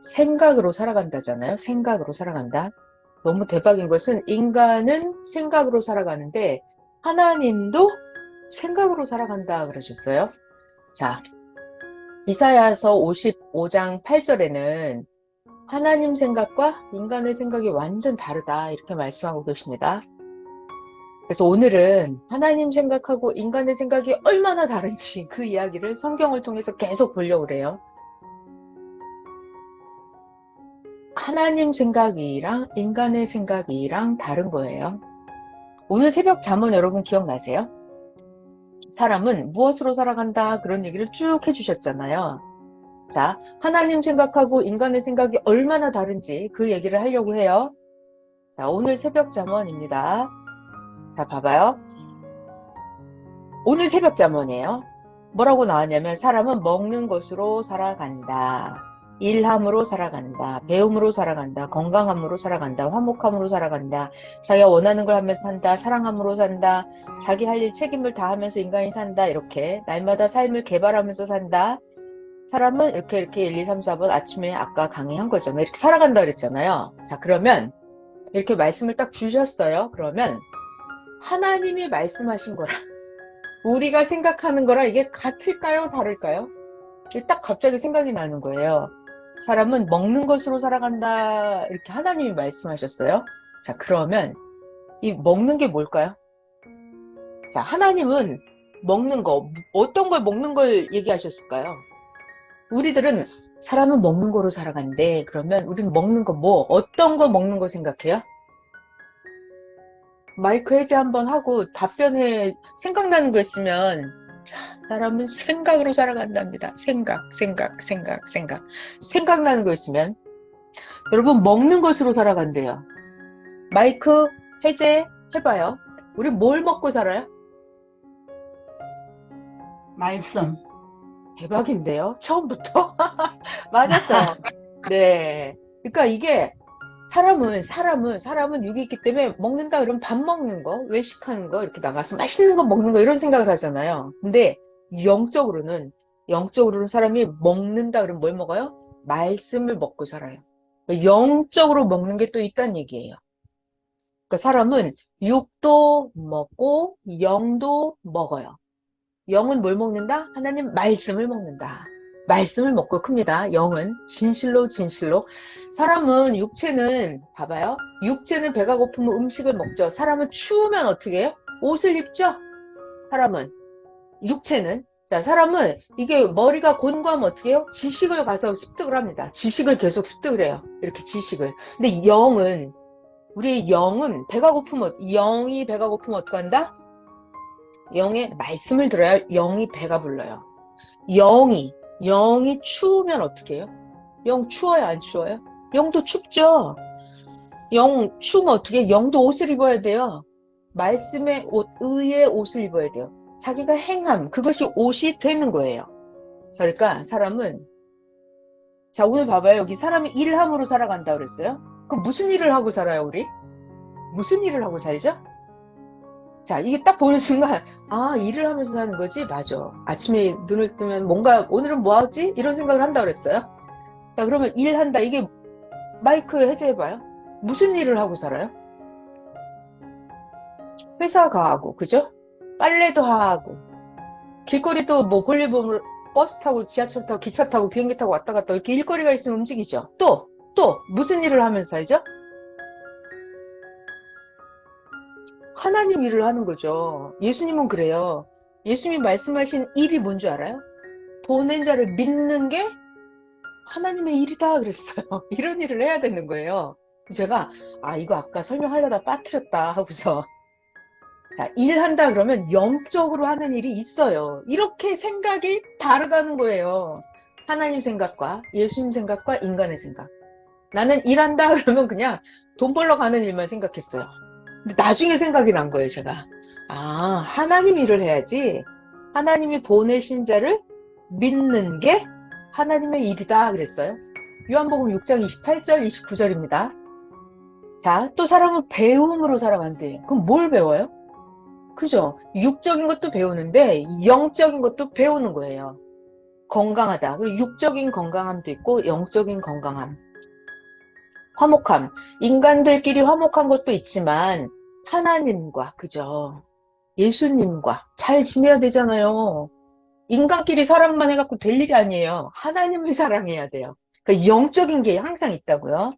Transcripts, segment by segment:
생각으로 살아간다잖아요. 생각으로 살아간다. 너무 대박인 것은 인간은 생각으로 살아가는데 하나님도 생각으로 살아간다 그러셨어요. 자, 이사야서 55장 8절에는 하나님 생각과 인간의 생각이 완전 다르다 이렇게 말씀하고 계십니다. 그래서 오늘은 하나님 생각하고 인간의 생각이 얼마나 다른지 그 이야기를 성경을 통해서 계속 보려고 그래요. 하나님 생각이랑 인간의 생각이랑 다른 거예요. 오늘 새벽 잠언 여러분 기억나세요? 사람은 무엇으로 살아간다 그런 얘기를 쭉 해주셨잖아요. 자, 하나님 생각하고 인간의 생각이 얼마나 다른지 그 얘기를 하려고 해요. 자, 오늘 새벽 잠언입니다. 자, 봐봐요. 오늘 새벽 잠언이에요. 뭐라고 나왔냐면 사람은 먹는 것으로 살아간다. 일함으로 살아간다. 배움으로 살아간다. 건강함으로 살아간다. 화목함으로 살아간다. 자기가 원하는 걸 하면서 산다. 사랑함으로 산다. 자기 할 일 책임을 다하면서 인간이 산다. 이렇게 날마다 삶을 개발하면서 산다. 사람은 이렇게 1, 2, 3, 4번 아침에 아까 강의한 거잖아요. 이렇게 살아간다 그랬잖아요. 자, 그러면 이렇게 말씀을 딱 주셨어요. 그러면 하나님이 말씀하신 거랑 우리가 생각하는 거랑 이게 같을까요? 다를까요? 이게 딱 갑자기 생각이 나는 거예요. 사람은 먹는 것으로 살아간다. 이렇게 하나님이 말씀하셨어요. 자, 그러면 이 먹는 게 뭘까요? 자, 하나님은 먹는 거, 어떤 걸 먹는 걸 얘기하셨을까요? 우리들은 사람은 먹는 거로 살아간대. 그러면 우리는 먹는 거 뭐, 어떤 거 먹는 거 생각해요? 마이크 해제 한번 하고 답변해, 생각나는 거 있으면, 자, 사람은 생각으로 살아간답니다. 생각. 생각나는 거 있으면. 여러분, 먹는 것으로 살아간대요. 마이크 해제 해봐요. 우리 뭘 먹고 살아요? 말씀. 대박인데요? 처음부터? 맞았어요. 네. 그러니까 이게 사람은 육이 있기 때문에 먹는다 그러면 밥 먹는 거, 외식하는 거, 이렇게 나가서 맛있는 거 먹는 거 이런 생각을 하잖아요. 근데 영적으로는, 영적으로는 사람이 먹는다 그러면 뭘 먹어요? 말씀을 먹고 살아요. 그러니까 영적으로 먹는 게 또 있다는 얘기예요. 그러니까 사람은 육도 먹고 영도 먹어요. 영은 뭘 먹는다? 하나님 말씀을 먹는다. 말씀을 먹고 큽니다. 영은 진실로. 사람은 육체는 봐봐요. 육체는 배가 고프면 음식을 먹죠. 사람은 추우면 어떻게 해요? 옷을 입죠. 사람은 육체는 자 사람은 이게 머리가 곤고하면 어떻게 해요? 지식을 가서 습득을 합니다. 지식을 계속 습득을 해요. 이렇게 지식을. 근데 영은 우리 영은 배가 고프면 영이 배가 고프면 어떡한다? 영의 말씀을 들어야 영이 배가 불러요. 영이 추우면 어떻게 해요? 영 추워요, 안 추워요? 영도 춥죠. 영 추우면 어떻게 해요? 영도 옷을 입어야 돼요. 말씀의 옷, 의의 옷을 입어야 돼요. 자기가 행함, 그것이 옷이 되는 거예요. 자, 그러니까 사람은 자, 오늘 봐봐요. 여기 사람이 일함으로 살아간다 그랬어요. 그럼 무슨 일을 하고 살아요, 우리? 무슨 일을 하고 살죠? 자, 이게 딱 보는 순간, 아, 일을 하면서 사는 거지? 맞아. 아침에 눈을 뜨면 뭔가, 오늘은 뭐 하지? 이런 생각을 한다 그랬어요. 자, 그러면 일한다. 이게 마이크 해제해봐요. 무슨 일을 하고 살아요? 회사 가고, 그죠? 빨래도 하고, 길거리도 뭐 볼일 보면 버스 타고, 지하철 타고, 기차 타고, 비행기 타고 왔다 갔다 이렇게 일거리가 있으면 움직이죠. 또, 무슨 일을 하면서 살죠? 하나님 일을 하는 거죠. 예수님은 그래요. 예수님이 말씀하신 일이 뭔지 알아요? 보낸 자를 믿는 게 하나님의 일이다 그랬어요. 이런 일을 해야 되는 거예요. 제가 이거 아까 설명하려다 빠뜨렸다 하고서 자, 일한다 그러면 영적으로 하는 일이 있어요. 이렇게 생각이 다르다는 거예요. 하나님 생각과 예수님 생각과 인간의 생각. 나는 일한다 그러면 그냥 돈 벌러 가는 일만 생각했어요. 근데 나중에 생각이 난 거예요, 제가. 하나님 일을 해야지. 하나님이 보내신 자를 믿는 게 하나님의 일이다 그랬어요. 요한복음 6장 28절, 29절입니다. 자, 또 사람은 배움으로 살아간대요. 그럼 뭘 배워요? 그죠? 육적인 것도 배우는데 영적인 것도 배우는 거예요. 건강하다. 그리고 육적인 건강함도 있고 영적인 건강함. 화목함. 인간들끼리 화목한 것도 있지만 하나님과 그죠? 예수님과 잘 지내야 되잖아요. 인간끼리 사랑만 해갖고 될 일이 아니에요. 하나님을 사랑해야 돼요. 그러니까 영적인 게 항상 있다고요.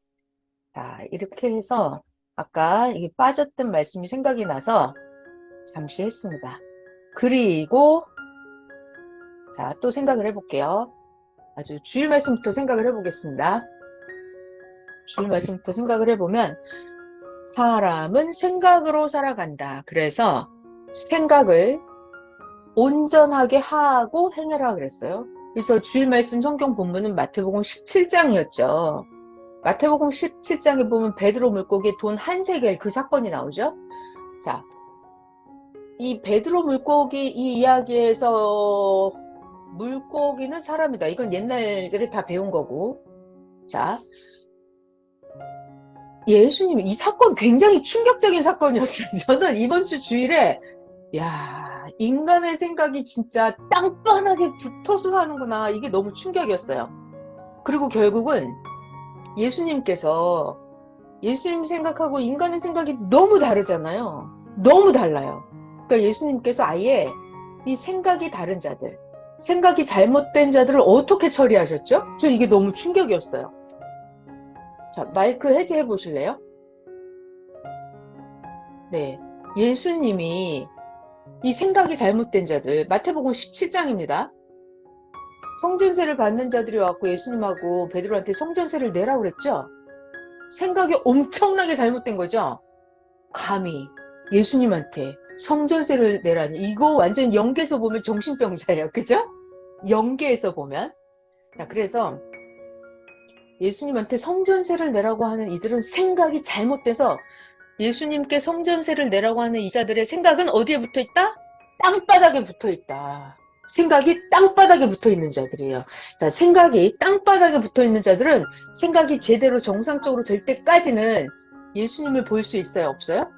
자, 이렇게 해서 아까 이게 빠졌던 말씀이 생각이 나서 잠시 했습니다. 그리고 자, 또 생각을 해볼게요. 아주 주일 말씀부터 생각을 해보겠습니다. 주일 말씀부터 생각을 해보면 사람은 생각으로 살아간다. 그래서 생각을 온전하게 하고 행하라 그랬어요. 그래서 주일 말씀 성경 본문은 마태복음 17장이었죠. 마태복음 17장에 보면 베드로 물고기에 돈 한 세겔 그 사건이 나오죠. 자, 이 베드로 물고기 이 이야기에서 물고기는 사람이다. 이건 옛날에 다 배운 거고. 자, 예수님 이 사건 굉장히 충격적인 사건이었어요. 저는 이번 주 주일에 야, 인간의 생각이 진짜 땅바닥에 붙어서 사는구나. 이게 너무 충격이었어요. 그리고 결국은 예수님께서 예수님 생각하고 인간의 생각이 너무 다르잖아요. 너무 달라요. 그러니까 예수님께서 아예 이 생각이 다른 자들, 생각이 잘못된 자들을 어떻게 처리하셨죠? 저 이게 너무 충격이었어요. 자, 마이크 해제해 보실래요? 네. 예수님이 이 생각이 잘못된 자들, 마태복음 17장입니다. 성전세를 받는 자들이 와갖고 예수님하고 베드로한테 성전세를 내라고 그랬죠? 생각이 엄청나게 잘못된 거죠? 감히 예수님한테 성전세를 내라니. 이거 완전 영계에서 보면 정신병자예요. 그죠? 영계에서 보면. 자, 그래서 예수님한테 성전세를 내라고 하는 이들은 생각이 잘못돼서 예수님께 성전세를 내라고 하는 이자들의 생각은 어디에 붙어 있다? 땅바닥에 붙어 있다. 생각이 땅바닥에 붙어 있는 자들이에요. 자, 생각이 땅바닥에 붙어 있는 자들은 생각이 제대로 정상적으로 될 때까지는 예수님을 볼 수 있어요? 없어요?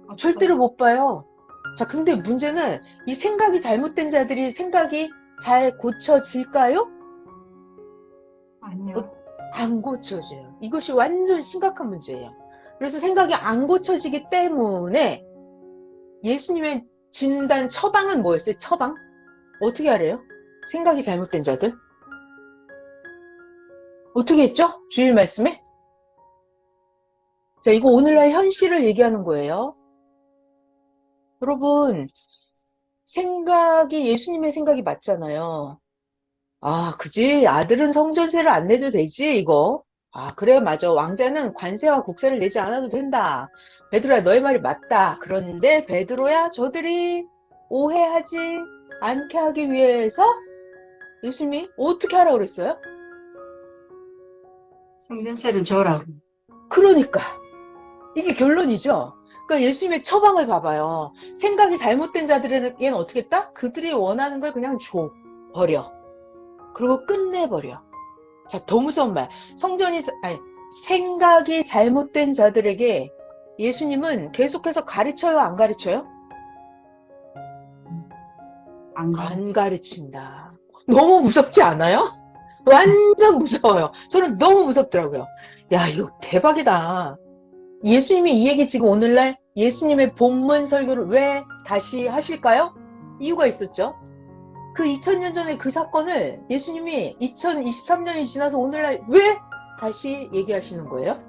없어요. 절대로 못 봐요. 자, 근데 문제는 이 생각이 잘못된 자들이 생각이 잘 고쳐질까요? 아니요. 안 고쳐져요. 이것이 완전 심각한 문제예요. 그래서 생각이 안 고쳐지기 때문에 예수님의 진단 처방은 뭐였어요? 처방? 어떻게 하래요? 생각이 잘못된 자들? 어떻게 했죠? 주일 말씀에? 자, 이거 오늘날 현실을 얘기하는 거예요. 여러분, 생각이 예수님의 생각이 맞잖아요. 아, 그지? 아들은 성전세를 안 내도 되지, 이거. 아, 그래, 맞아. 왕자는 관세와 국세를 내지 않아도 된다. 베드로야, 너의 말이 맞다. 그런데 베드로야, 저들이 오해하지 않게 하기 위해서 예수님이 어떻게 하라고 그랬어요? 성전세를 줘라고. 그러니까 이게 결론이죠. 그러니까 예수님의 처방을 봐봐요. 생각이 잘못된 자들에게는 어떻게 했다? 그들이 원하는 걸 그냥 줘. 버려. 그리고 끝내버려. 자, 더 무서운 말. 아니, 생각이 잘못된 자들에게 예수님은 계속해서 가르쳐요, 안 가르쳐요? 안 가르친다. 너무 무섭지 않아요? 완전 무서워요. 저는 너무 무섭더라고요. 야, 이거 대박이다. 예수님이 이 얘기 지금 오늘날 예수님의 본문 설교를 왜 다시 하실까요? 이유가 있었죠. 그 2000년 전에 그 사건을 예수님이 2023년이 지나서 오늘날 왜 다시 얘기하시는 거예요?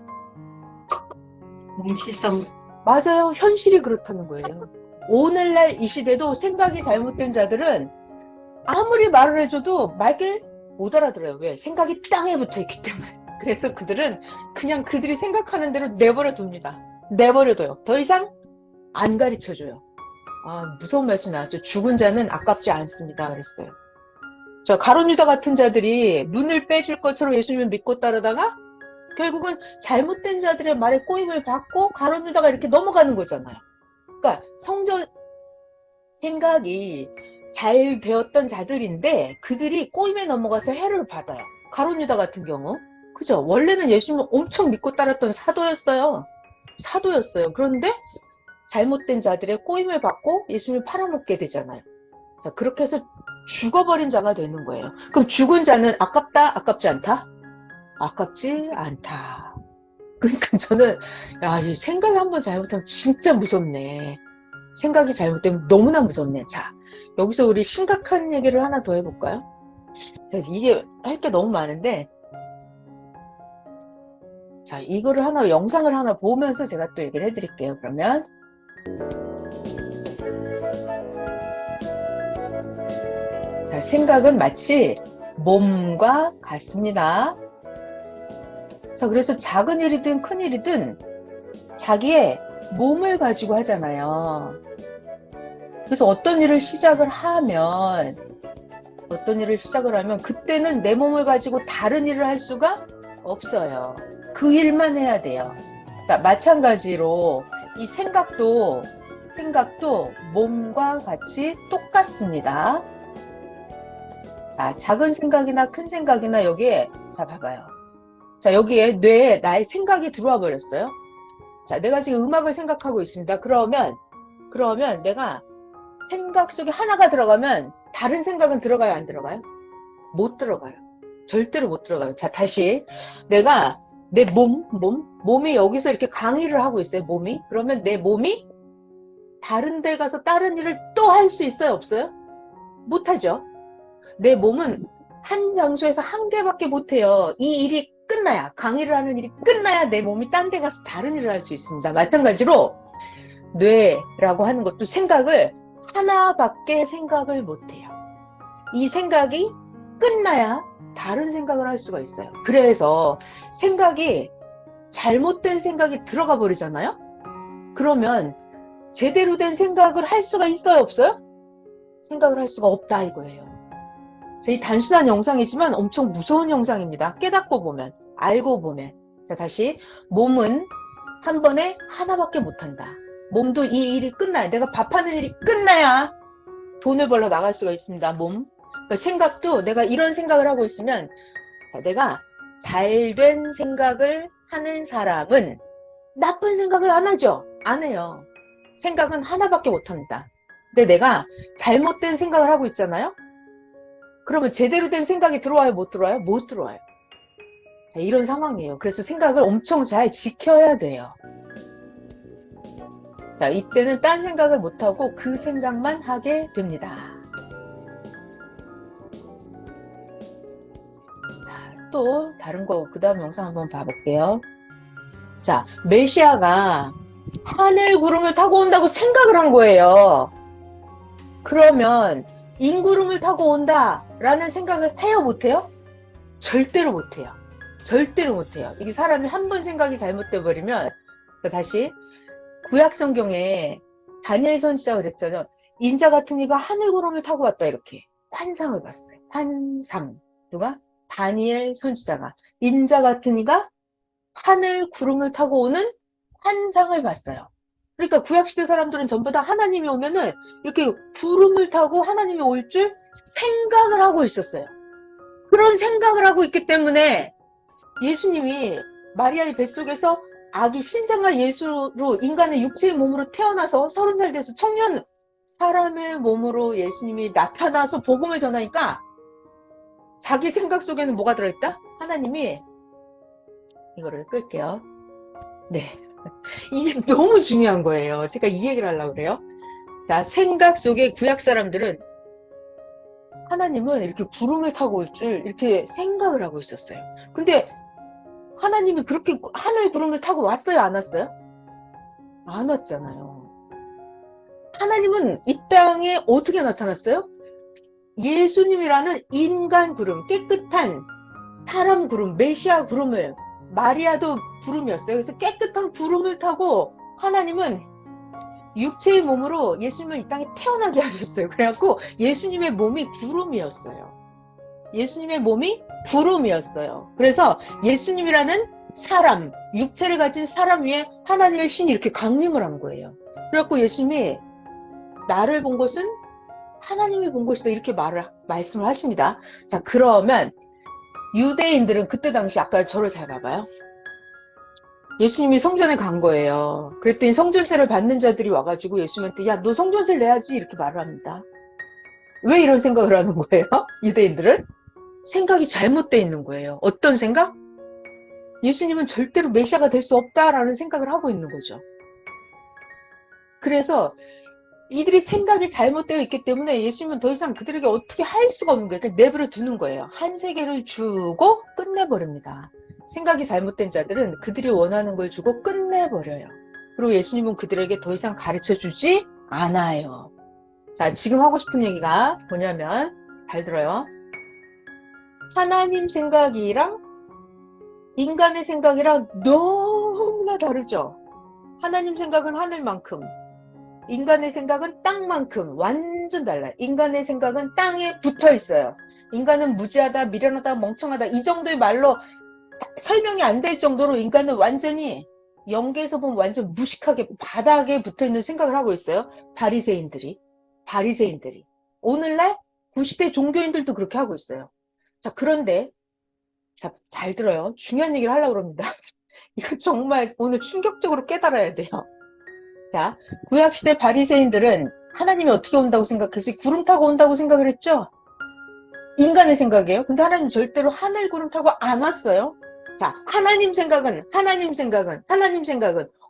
명시성. 맞아요. 현실이 그렇다는 거예요. 오늘날 이 시대도 생각이 잘못된 자들은 아무리 말을 해줘도 말을 못 알아들어요. 왜? 생각이 땅에 붙어 있기 때문에. 그래서 그들은 그냥 그들이 생각하는 대로 내버려 둡니다. 내버려둬요. 더 이상 안 가르쳐줘요. 아, 무서운 말씀 나왔죠. 죽은 자는 아깝지 않습니다. 그랬어요. 자, 가룟 유다 같은 자들이 눈을 빼줄 것처럼 예수님을 믿고 따르다가 결국은 잘못된 자들의 말에 꼬임을 받고 가룟 유다가 이렇게 넘어가는 거잖아요. 그러니까 생각이 잘 되었던 자들인데 그들이 꼬임에 넘어가서 해를 받아요. 가룟 유다 같은 경우. 그죠? 원래는 예수님을 엄청 믿고 따랐던 사도였어요. 사도였어요. 그런데 잘못된 자들의 꼬임을 받고 예수님을 팔아먹게 되잖아요. 자, 그렇게 해서 죽어버린 자가 되는 거예요. 그럼 죽은 자는 아깝다? 아깝지 않다? 아깝지 않다. 그러니까 저는 야, 이 생각이 한번 잘못하면 진짜 무섭네. 생각이 잘못되면 너무나 무섭네. 자, 여기서 우리 심각한 얘기를 하나 더 해볼까요? 자, 이게 할 게 너무 많은데, 자, 이거를 하나, 영상을 하나 보면서 제가 또 얘기를 해드릴게요. 그러면. 자, 생각은 마치 몸과 같습니다. 자, 그래서 작은 일이든 큰 일이든 자기의 몸을 가지고 하잖아요. 그래서 어떤 일을 시작을 하면 그때는 내 몸을 가지고 다른 일을 할 수가 없어요. 그 일만 해야 돼요. 자, 마찬가지로 이 생각도 몸과 같이 똑같습니다. 자, 작은 생각이나 큰 생각이나 여기에, 자, 봐봐요. 자, 여기에 뇌에 나의 생각이 들어와 버렸어요. 자, 내가 지금 음악을 생각하고 있습니다. 그러면 내가 생각 속에 하나가 들어가면 다른 생각은 들어가요, 안 들어가요? 못 들어가요. 절대로 못 들어가요. 자, 다시. 내가 내 몸이 여기서 이렇게 강의를 하고 있어요, 몸이. 그러면 내 몸이 다른 데 가서 다른 일을 또 할 수 있어요, 없어요? 못하죠. 내 몸은 한 장소에서 한 개밖에 못해요. 이 일이 끝나야, 강의를 하는 일이 끝나야 내 몸이 딴 데 가서 다른 일을 할 수 있습니다. 마찬가지로 뇌라고 하는 것도 생각을 하나밖에 생각을 못해요. 이 생각이 끝나야 다른 생각을 할 수가 있어요. 그래서 생각이 잘못된 생각이 들어가 버리잖아요. 그러면 제대로 된 생각을 할 수가 있어요, 없어요? 생각을 할 수가 없다 이거예요. 이 단순한 영상이지만 엄청 무서운 영상입니다. 깨닫고 보면, 알고 보면. 자, 다시. 몸은 한 번에 하나밖에 못한다. 몸도 이 일이 끝나야, 내가 밥하는 일이 끝나야 돈을 벌러 나갈 수가 있습니다. 몸. 그러니까 생각도 내가 이런 생각을 하고 있으면, 자, 내가 잘된 생각을 하는 사람은 나쁜 생각을 안 하죠. 안 해요. 생각은 하나밖에 못합니다. 근데 내가 잘못된 생각을 하고 있잖아요. 그러면 제대로 된 생각이 들어와요? 못 들어와요? 못 들어와요. 자, 이런 상황이에요. 그래서 생각을 엄청 잘 지켜야 돼요. 자, 이때는 딴 생각을 못하고 그 생각만 하게 됩니다. 자, 또 다른 거 그 다음 영상 한번 봐볼게요. 자, 메시아가 하늘 구름을 타고 온다고 생각을 한 거예요. 그러면 인구름을 타고 온다라는 생각을 해요, 못해요? 절대로 못해요. 절대로 못해요. 이게 사람이 한 번 생각이 잘못돼 버리면, 다시 구약 성경에 다니엘 선지자가 그랬잖아요. 인자 같은 이가 하늘 구름을 타고 왔다 이렇게 환상을 봤어요. 환상. 누가? 다니엘 선지자가 인자 같은 이가 하늘 구름을 타고 오는 환상을 봤어요. 그러니까 구약시대 사람들은 전부 다 하나님이 오면은 이렇게 구름을 타고 하나님이 올 줄 생각을 하고 있었어요. 그런 생각을 하고 있기 때문에 예수님이 마리아의 뱃속에서 아기 신생아 예수로 인간의 육체의 몸으로 태어나서 30살 돼서 청년 사람의 몸으로 예수님이 나타나서 복음을 전하니까 자기 생각 속에는 뭐가 들어있다? 하나님이 이거를 끌게요. 네. 이게 너무 중요한 거예요. 제가 이 얘기를 하려고 그래요. 자, 생각 속에 구약 사람들은 하나님은 이렇게 구름을 타고 올 줄 이렇게 생각을 하고 있었어요. 근데 하나님이 그렇게 하늘 구름을 타고 왔어요? 안 왔어요? 안 왔잖아요. 하나님은 이 땅에 어떻게 나타났어요? 예수님이라는 인간 구름, 깨끗한 사람 구름, 메시아 구름을, 마리아도 구름이었어요. 그래서 깨끗한 구름을 타고 하나님은 육체의 몸으로 예수님을 이 땅에 태어나게 하셨어요. 그래갖고 예수님의 몸이 구름이었어요. 예수님의 몸이 구름이었어요. 그래서 예수님이라는 사람, 육체를 가진 사람 위에 하나님의 신이 이렇게 강림을 한 거예요. 그래갖고 예수님이 나를 본 것은 하나님이 본 것이다 이렇게 말씀을 하십니다. 자, 그러면 유대인들은 그때 당시 아까 저를 잘 봐봐요. 예수님이 성전에 간 거예요. 그랬더니 성전세를 받는 자들이 와가지고 예수님한테 야, 너 성전세를 내야지 이렇게 말을 합니다. 왜 이런 생각을 하는 거예요? 유대인들은? 생각이 잘못되어 있는 거예요. 어떤 생각? 예수님은 절대로 메시아가 될 수 없다라는 생각을 하고 있는 거죠. 그래서 이들이 생각이 잘못되어 있기 때문에 예수님은 더 이상 그들에게 어떻게 할 수가 없는 거예요. 그러니까 내버려 두는 거예요. 한 세계를 주고 끝내버립니다. 생각이 잘못된 자들은 그들이 원하는 걸 주고 끝내버려요. 그리고 예수님은 그들에게 더 이상 가르쳐 주지 않아요. 자, 지금 하고 싶은 얘기가 뭐냐면, 잘 들어요. 하나님 생각이랑 인간의 생각이랑 너무나 다르죠. 하나님 생각은 하늘만큼, 인간의 생각은 땅만큼 완전 달라요. 인간의 생각은 땅에 붙어 있어요. 인간은 무지하다, 미련하다, 멍청하다 이 정도의 말로 설명이 안 될 정도로 인간은 완전히 영계에서 보면 완전 무식하게 바닥에 붙어 있는 생각을 하고 있어요. 바리새인들이. 오늘날 구시대 종교인들도 그렇게 하고 있어요. 자, 그런데 자, 잘 들어요. 중요한 얘기를 하려고 합니다. 이거 정말 오늘 충격적으로 깨달아야 돼요. 자, 구약시대 바리새인들은 하나님이 어떻게 온다고 생각했어요? 구름 타고 온다고 생각을 했죠? 인간의 생각이에요. 근데 하나님 절대로 하늘 구름 타고 안 왔어요. 자, 하나님 생각은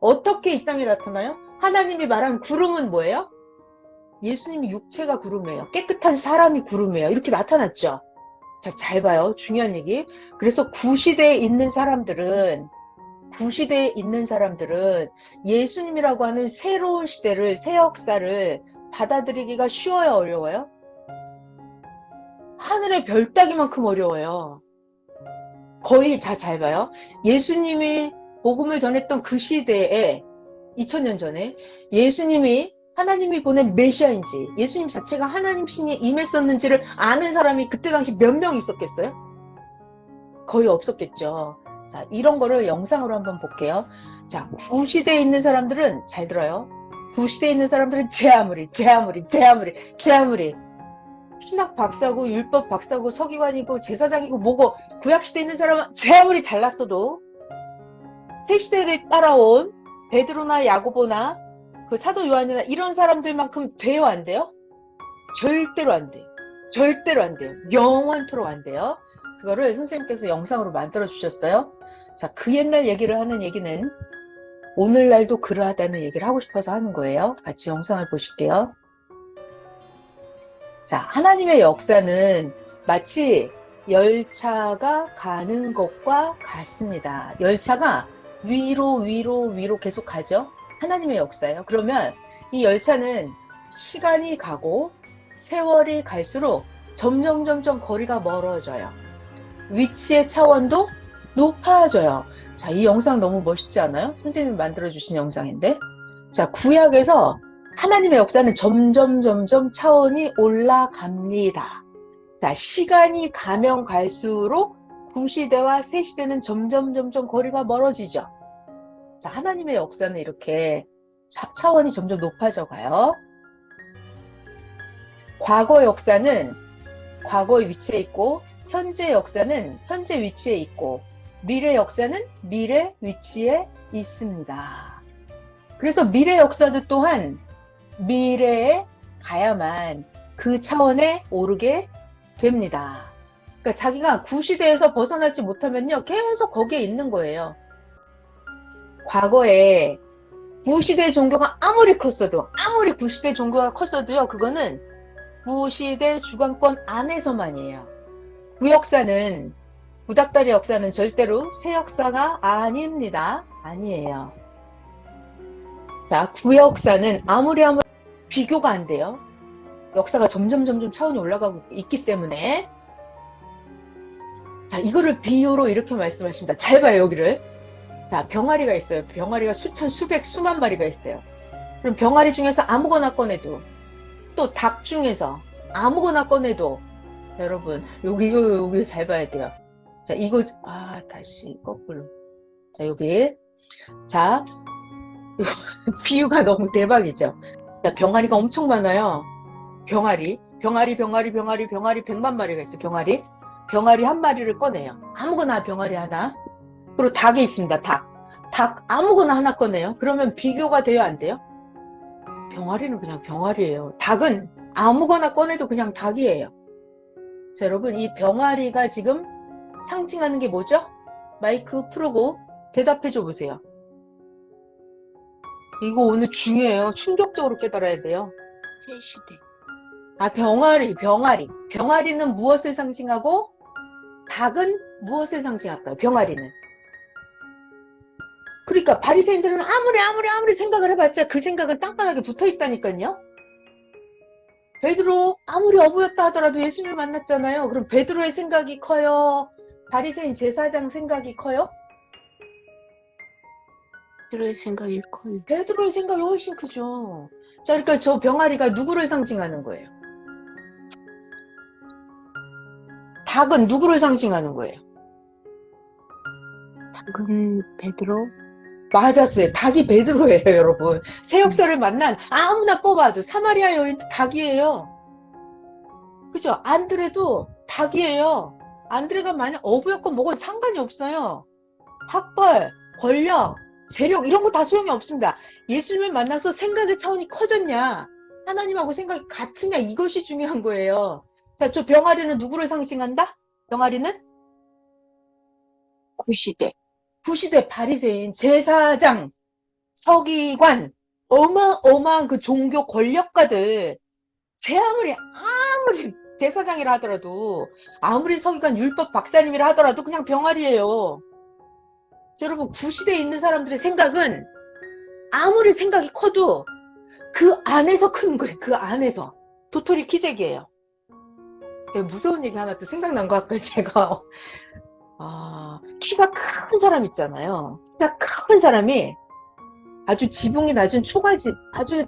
어떻게 이 땅에 나타나요? 하나님이 말한 구름은 뭐예요? 예수님이 육체가 구름이에요. 깨끗한 사람이 구름이에요. 이렇게 나타났죠. 자, 잘 봐요. 중요한 얘기. 그래서 구시대에 있는 사람들은 예수님이라고 하는 새로운 시대를, 새 역사를 받아들이기가 쉬워요, 어려워요? 하늘의 별 따기만큼 어려워요. 거의 잘 봐요. 예수님이 복음을 전했던 그 시대에 2000년 전에 예수님이 하나님이 보낸 메시아인지 예수님 자체가 하나님 신이 임했었는지를 아는 사람이 그때 당시 몇 명 있었겠어요? 거의 없었겠죠. 자, 이런 거를 영상으로 한번 볼게요. 자, 구시대에 있는 사람들은 잘 들어요. 구시대에 있는 사람들은 제 아무리 신학 박사고 율법 박사고 서기관이고 제사장이고 뭐고 구약시대에 있는 사람은 제 아무리 잘났어도 새 시대를 따라온 베드로나 야고보나 그 사도 요한이나 이런 사람들만큼 돼요, 안 돼요? 절대로 안 돼요. 영원토록 안 돼요. 그거를 선생님께서 영상으로 만들어 주셨어요. 자, 그 옛날 얘기를 하는 얘기는 오늘날도 그러하다는 얘기를 하고 싶어서 하는 거예요. 같이 영상을 보실게요. 자, 하나님의 역사는 마치 열차가 가는 것과 같습니다. 열차가 위로 계속 가죠. 하나님의 역사예요. 그러면 이 열차는 시간이 가고 세월이 갈수록 점점 거리가 멀어져요. 위치의 차원도 높아져요. 자, 이 영상 너무 멋있지 않아요? 선생님이 만들어주신 영상인데. 자, 구약에서 하나님의 역사는 점점 차원이 올라갑니다. 자, 시간이 가면 갈수록 구시대와 새시대는 점점 거리가 멀어지죠. 자, 하나님의 역사는 이렇게 차원이 점점 높아져 가요. 과거 역사는 과거의 위치에 있고, 현재 역사는 현재 위치에 있고, 미래 역사는 미래 위치에 있습니다. 그래서 미래 역사도 또한 미래에 가야만 그 차원에 오르게 됩니다. 그러니까 자기가 구시대에서 벗어나지 못하면요, 계속 거기에 있는 거예요. 과거에 구시대 종교가 아무리 구시대 종교가 컸어도요, 그거는 구시대 주관권 안에서만이에요. 그 역사는, 구닥다리 역사는 절대로 새 역사가 아닙니다. 아니에요. 자, 구역사는 아무리 비교가 안 돼요. 역사가 점점 차원이 올라가고 있기 때문에. 자, 이거를 비유로 이렇게 말씀하십니다. 잘 봐요, 여기를. 자, 병아리가 있어요. 병아리가 수천, 수백, 수만 마리가 있어요. 그럼 병아리 중에서 아무거나 꺼내도, 또 닭 중에서 아무거나 꺼내도, 자, 여러분, 여기 잘 봐야 돼요. 자, 이거, 다시 거꾸로. 자, 여기. 자, 비유가 너무 대박이죠. 자, 병아리가 엄청 많아요. 병아리 100만 마리가 있어요. 병아리 한 마리를 꺼내요. 아무거나 병아리 하나. 그리고 닭이 있습니다. 닭 아무거나 하나 꺼내요. 그러면 비교가 돼요, 안 돼요? 병아리는 그냥 병아리예요. 닭은 아무거나 꺼내도 그냥 닭이에요. 자, 여러분, 이 병아리가 지금 상징하는 게 뭐죠? 마이크 풀고 대답해 줘 보세요. 이거 오늘 중요해요. 충격적으로 깨달아야 돼요. 새시대. 아, 병아리, 병아리. 병아리는 무엇을 상징하고 닭은 무엇을 상징할까요? 병아리는. 그러니까 바리새인들은 아무리 생각을 해봤자 그 생각은 땅바닥에 붙어 있다니까요. 베드로 아무리 어부였다 하더라도 예수님을 만났잖아요. 그럼 베드로의 생각이 커요? 바리새인 제사장 생각이 커요? 베드로의 생각이 커요. 베드로의 생각이 훨씬 크죠. 자, 그러니까 저 병아리가 누구를 상징하는 거예요? 닭은 누구를 상징하는 거예요? 닭은 베드로. 맞았어요. 닭이 베드로예요, 여러분. 새 역사를 만난 아무나 뽑아도 사마리아 여인도 닭이에요. 그죠? 안드레도 닭이에요. 안드레가 만약 어부였건 뭐건 상관이 없어요. 학벌, 권력, 재력 이런 거 다 소용이 없습니다. 예수님을 만나서 생각의 차원이 커졌냐? 하나님하고 생각이 같으냐? 이것이 중요한 거예요. 자, 저 병아리는 누구를 상징한다? 병아리는 구시대. 구시대 바리새인, 제사장, 서기관, 어마어마한 그 종교 권력가들, 아무리 제사장이라 하더라도, 아무리 서기관 율법 박사님이라 하더라도 그냥 병아리예요. 여러분, 구시대에 있는 사람들의 생각은 아무리 생각이 커도 그 안에서 큰 거예요. 그 안에서. 도토리 키재기예요. 제가 무서운 얘기 하나 또 생각난 것 같아요. 제가 키가 큰 사람 있잖아요. 키가 큰 사람이 아주 지붕이 낮은 초가집, 아주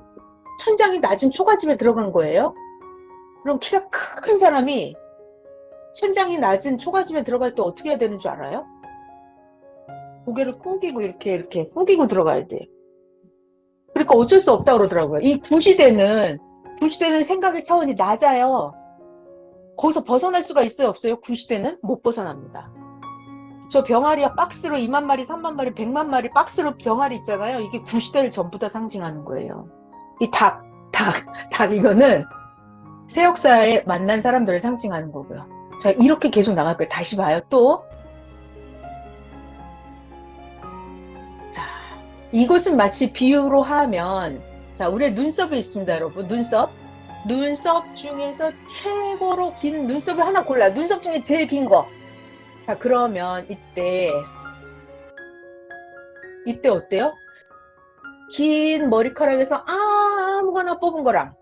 천장이 낮은 초가집에 들어간 거예요. 그럼 키가 큰 사람이 천장이 낮은 초가집에 들어갈 때 어떻게 해야 되는 줄 알아요? 고개를 꾸기고 이렇게 꾸기고 들어가야 돼요. 그러니까 어쩔 수 없다 그러더라고요. 이 구시대는 생각의 차원이 낮아요. 거기서 벗어날 수가 있어요, 없어요? 구시대는 못 벗어납니다. 저 병아리야 박스로 2만 마리, 3만 마리, 100만 마리 박스로 병아리 있잖아요. 이게 구시대를 전부 다 상징하는 거예요. 이 닭 이거는 새 역사에 만난 사람들을 상징하는 거고요. 자, 이렇게 계속 나갈 거예요. 다시 봐요, 또. 자, 이것은 마치 비유로 하면, 자, 우리의 눈썹이 있습니다, 여러분. 눈썹 중에서 최고로 긴 눈썹을 하나 골라. 눈썹 중에 제일 긴 거. 자, 그러면 이때 어때요? 긴 머리카락에서 아무거나 뽑은 거랑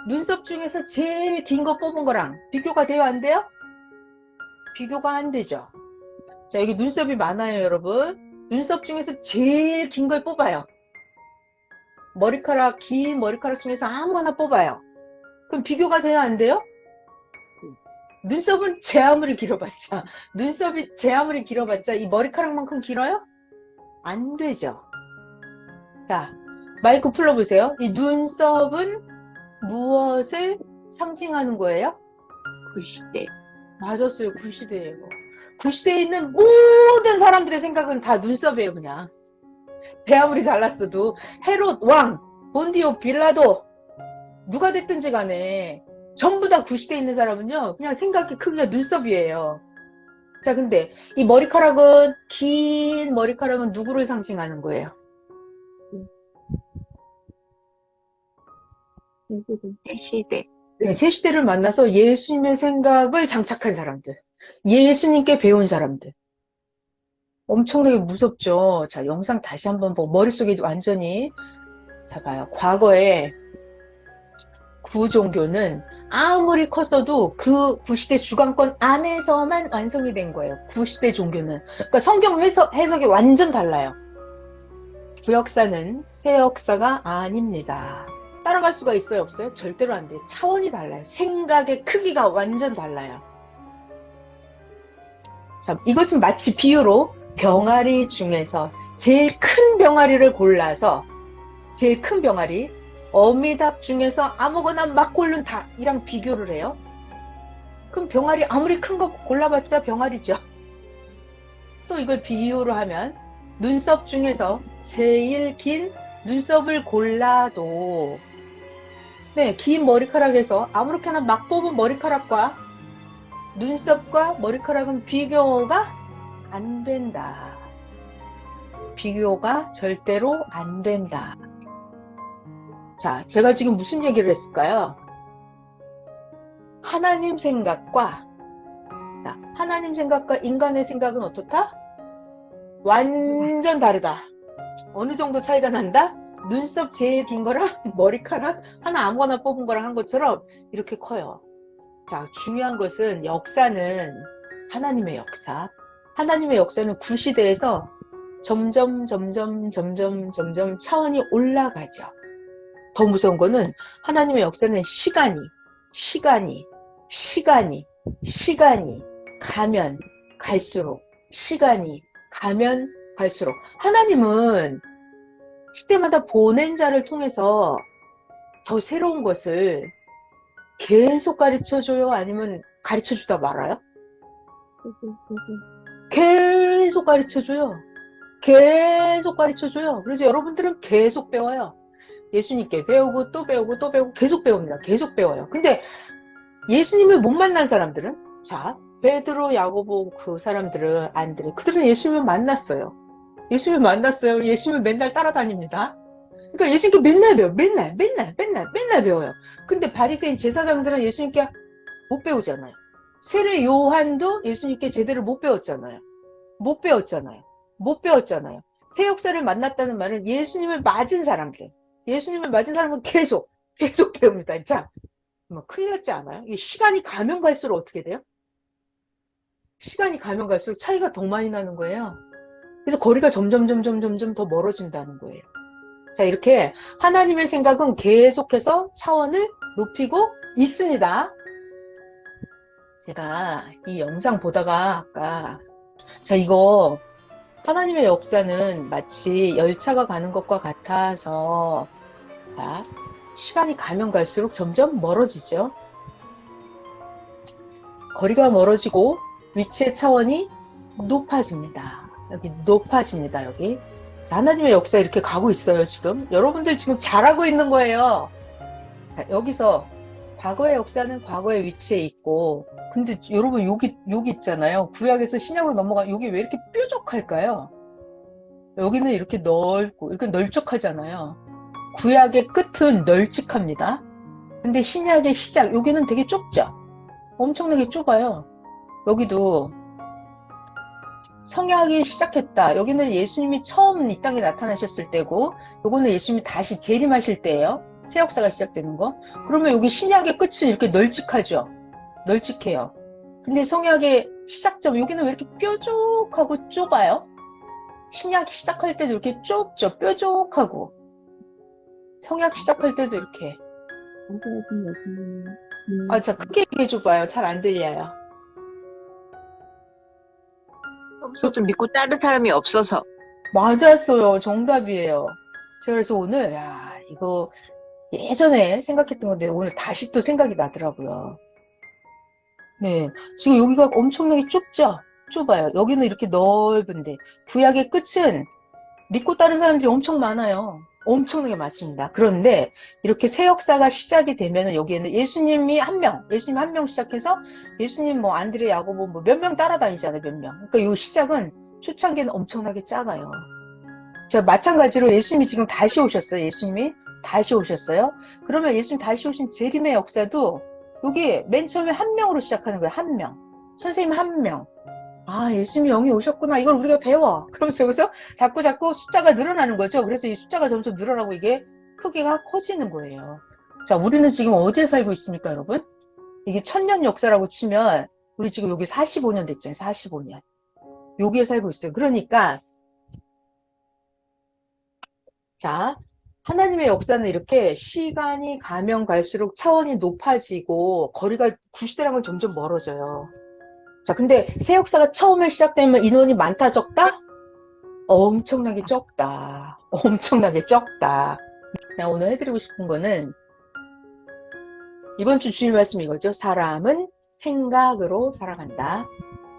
눈썹 중에서 제일 긴 거 뽑은 거랑 비교가 돼요, 안 돼요? 비교가 안 되죠. 자, 여기 눈썹이 많아요, 여러분. 눈썹 중에서 제일 긴 걸 뽑아요. 긴 머리카락 중에서 아무거나 뽑아요. 그럼 비교가 돼요, 안 돼요? 눈썹은 제 아무리 길어봤자 이 머리카락만큼 길어요? 안 되죠. 자, 마이크 풀어보세요. 이 눈썹은 무엇을 상징하는 거예요? 구시대. 맞았어요. 구시대예요. 구시대에 있는 모든 사람들의 생각은 다 눈썹이에요, 그냥. 제 아무리 잘났어도 헤롯 왕, 본디오 빌라도 누가 됐든지 간에 전부 다 구시대에 있는 사람은요, 그냥 생각의 크기가 눈썹이에요. 자, 근데 이 긴 머리카락은 누구를 상징하는 거예요? 새시대. 네, 새 시대를 만나서 예수님의 생각을 장착한 사람들, 예수님께 배운 사람들. 엄청나게 무섭죠. 자, 영상 다시 한번 보고 머릿속에 완전히, 자, 봐요. 과거에 구종교는 아무리 컸어도 그 구시대 주관권 안에서만 완성이 된 거예요. 구시대 종교는. 그러니까 성경 해석이 완전 달라요. 구역사는 새 역사가 아닙니다. 따라갈 수가 있어요, 없어요? 절대로 안 돼요. 차원이 달라요. 생각의 크기가 완전 달라요. 자, 이것은 마치 비유로 병아리 중에서 제일 큰 병아리를 골라서, 제일 큰 병아리, 어미닭 중에서 아무거나 막 고른 닭이랑 비교를 해요. 그럼 병아리 아무리 큰 거 골라봤자 병아리죠. 또 이걸 비유로 하면 눈썹 중에서 제일 긴 눈썹을 골라도 네, 긴 머리카락에서 아무렇게나 막 뽑은 머리카락과 눈썹과 머리카락은 비교가 안 된다. 비교가 절대로 안 된다. 자, 제가 지금 무슨 얘기를 했을까요? 하나님 생각과, 자, 하나님 생각과 인간의 생각은 어떻다? 완전 다르다. 어느 정도 차이가 난다? 눈썹 제일 긴 거랑 머리카락 하나 아무거나 뽑은 거랑 한 것처럼 이렇게 커요. 자, 중요한 것은 역사는 하나님의 역사. 하나님의 역사는 구시대에서 점점 차원이 올라가죠. 더 무서운 거는 하나님의 역사는 시간이 가면 갈수록 시간이 가면 갈수록 하나님은 시대마다 보낸 자를 통해서 더 새로운 것을 계속 가르쳐줘요? 아니면 가르쳐주다 말아요? 계속 가르쳐줘요. 계속 가르쳐줘요. 그래서 여러분들은 계속 배워요. 예수님께 배우고 또 배우고 또 배우고 계속 배웁니다. 계속 배워요. 근데 예수님을 못 만난 사람들은, 자, 베드로, 야고보 그 사람들은, 안드레, 그들은 예수님을 만났어요. 예수님을 만났어요. 예수님을 맨날 따라다닙니다. 그러니까 예수님께 맨날 배워요. 맨날 배워요. 근데 바리새인 제사장들은 예수님께 못 배우잖아요. 세례 요한도 예수님께 제대로 못 배웠잖아요. 못 배웠잖아요. 새 역사를 만났다는 말은 예수님을 맞은 사람들. 예수님을 맞은 사람은 계속 배웁니다. 자, 뭐 큰일 났지 않아요? 이게 시간이 가면 갈수록 어떻게 돼요? 시간이 가면 갈수록 차이가 더 많이 나는 거예요. 그래서 거리가 점점 더 멀어진다는 거예요. 자, 이렇게 하나님의 생각은 계속해서 차원을 높이고 있습니다. 제가 이 영상 보다가 아까, 자, 이거 하나님의 역사는 마치 열차가 가는 것과 같아서, 자, 시간이 가면 갈수록 점점 멀어지죠. 거리가 멀어지고 위치의 차원이 높아집니다. 여기 높아집니다. 여기. 자, 하나님의 역사 이렇게 가고 있어요. 지금 여러분들 지금 잘하고 있는 거예요. 자, 여기서 과거의 역사는 과거의 위치에 있고, 근데 여러분 여기 있잖아요. 구약에서 신약으로 넘어가. 여기 왜 이렇게 뾰족할까요? 여기는 이렇게 넓고 이렇게 널쩍하잖아요. 구약의 끝은 널찍합니다. 근데 신약의 시작, 여기는 되게 좁죠. 엄청나게 좁아요. 여기도 성약이 시작했다. 여기는 예수님이 처음 이 땅에 나타나셨을 때고, 요거는 예수님이 다시 재림하실 때예요. 새 역사가 시작되는 거. 그러면 여기 신약의 끝은 이렇게 널찍하죠. 널찍해요. 근데 성약의 시작점, 여기는 왜 이렇게 뾰족하고 좁아요? 신약 시작할 때도 이렇게 좁죠. 뾰족하고. 성약 시작할 때도 이렇게. 아, 자, 크게 얘기해줘봐요. 잘 안 들려요. 좀 믿고 다른 사람이 없어서. 맞았어요. 정답이에요. 제가 그래서 오늘, 야, 이거 예전에 생각했던 건데 오늘 다시 또 생각이 나더라고요. 네. 지금 여기가 엄청나게 좁죠? 좁아요. 여기는 이렇게 넓은데, 구약의 끝은 믿고 따른 사람들이 엄청 많아요. 엄청나게 많습니다. 그런데 이렇게 새 역사가 시작이 되면은 여기에는 예수님 한 명 시작해서 예수님 뭐 안드레, 야고보 뭐 몇 명 따라다니잖아요, 몇 명. 그러니까 이 시작은 초창기는 엄청나게 작아요. 자, 마찬가지로 예수님이 지금 다시 오셨어요. 예수님이 다시 오셨어요. 그러면 예수님 다시 오신 재림의 역사도 여기 맨 처음에 한 명으로 시작하는 거예요. 한 명. 선생님 한 명. 아, 예수님이 영이 오셨구나. 이걸 우리가 배워. 그러면서 여기서 자꾸 숫자가 늘어나는 거죠. 그래서 이 숫자가 점점 늘어나고 이게 크기가 커지는 거예요. 자, 우리는 지금 어디에 살고 있습니까, 여러분? 이게 1000년 역사라고 치면 우리 지금 여기 45년 됐잖아요. 45년. 여기에 살고 있어요. 그러니까 자, 하나님의 역사는 이렇게 시간이 가면 갈수록 차원이 높아지고 거리가 구시대랑은 점점 멀어져요. 자, 근데 새 역사가 처음에 시작되면 인원이 많다, 적다? 엄청나게 적다. 엄청나게 적다. 나 오늘 해드리고 싶은 거는 이번 주 주일 말씀 이거죠. 사람은 생각으로 살아간다.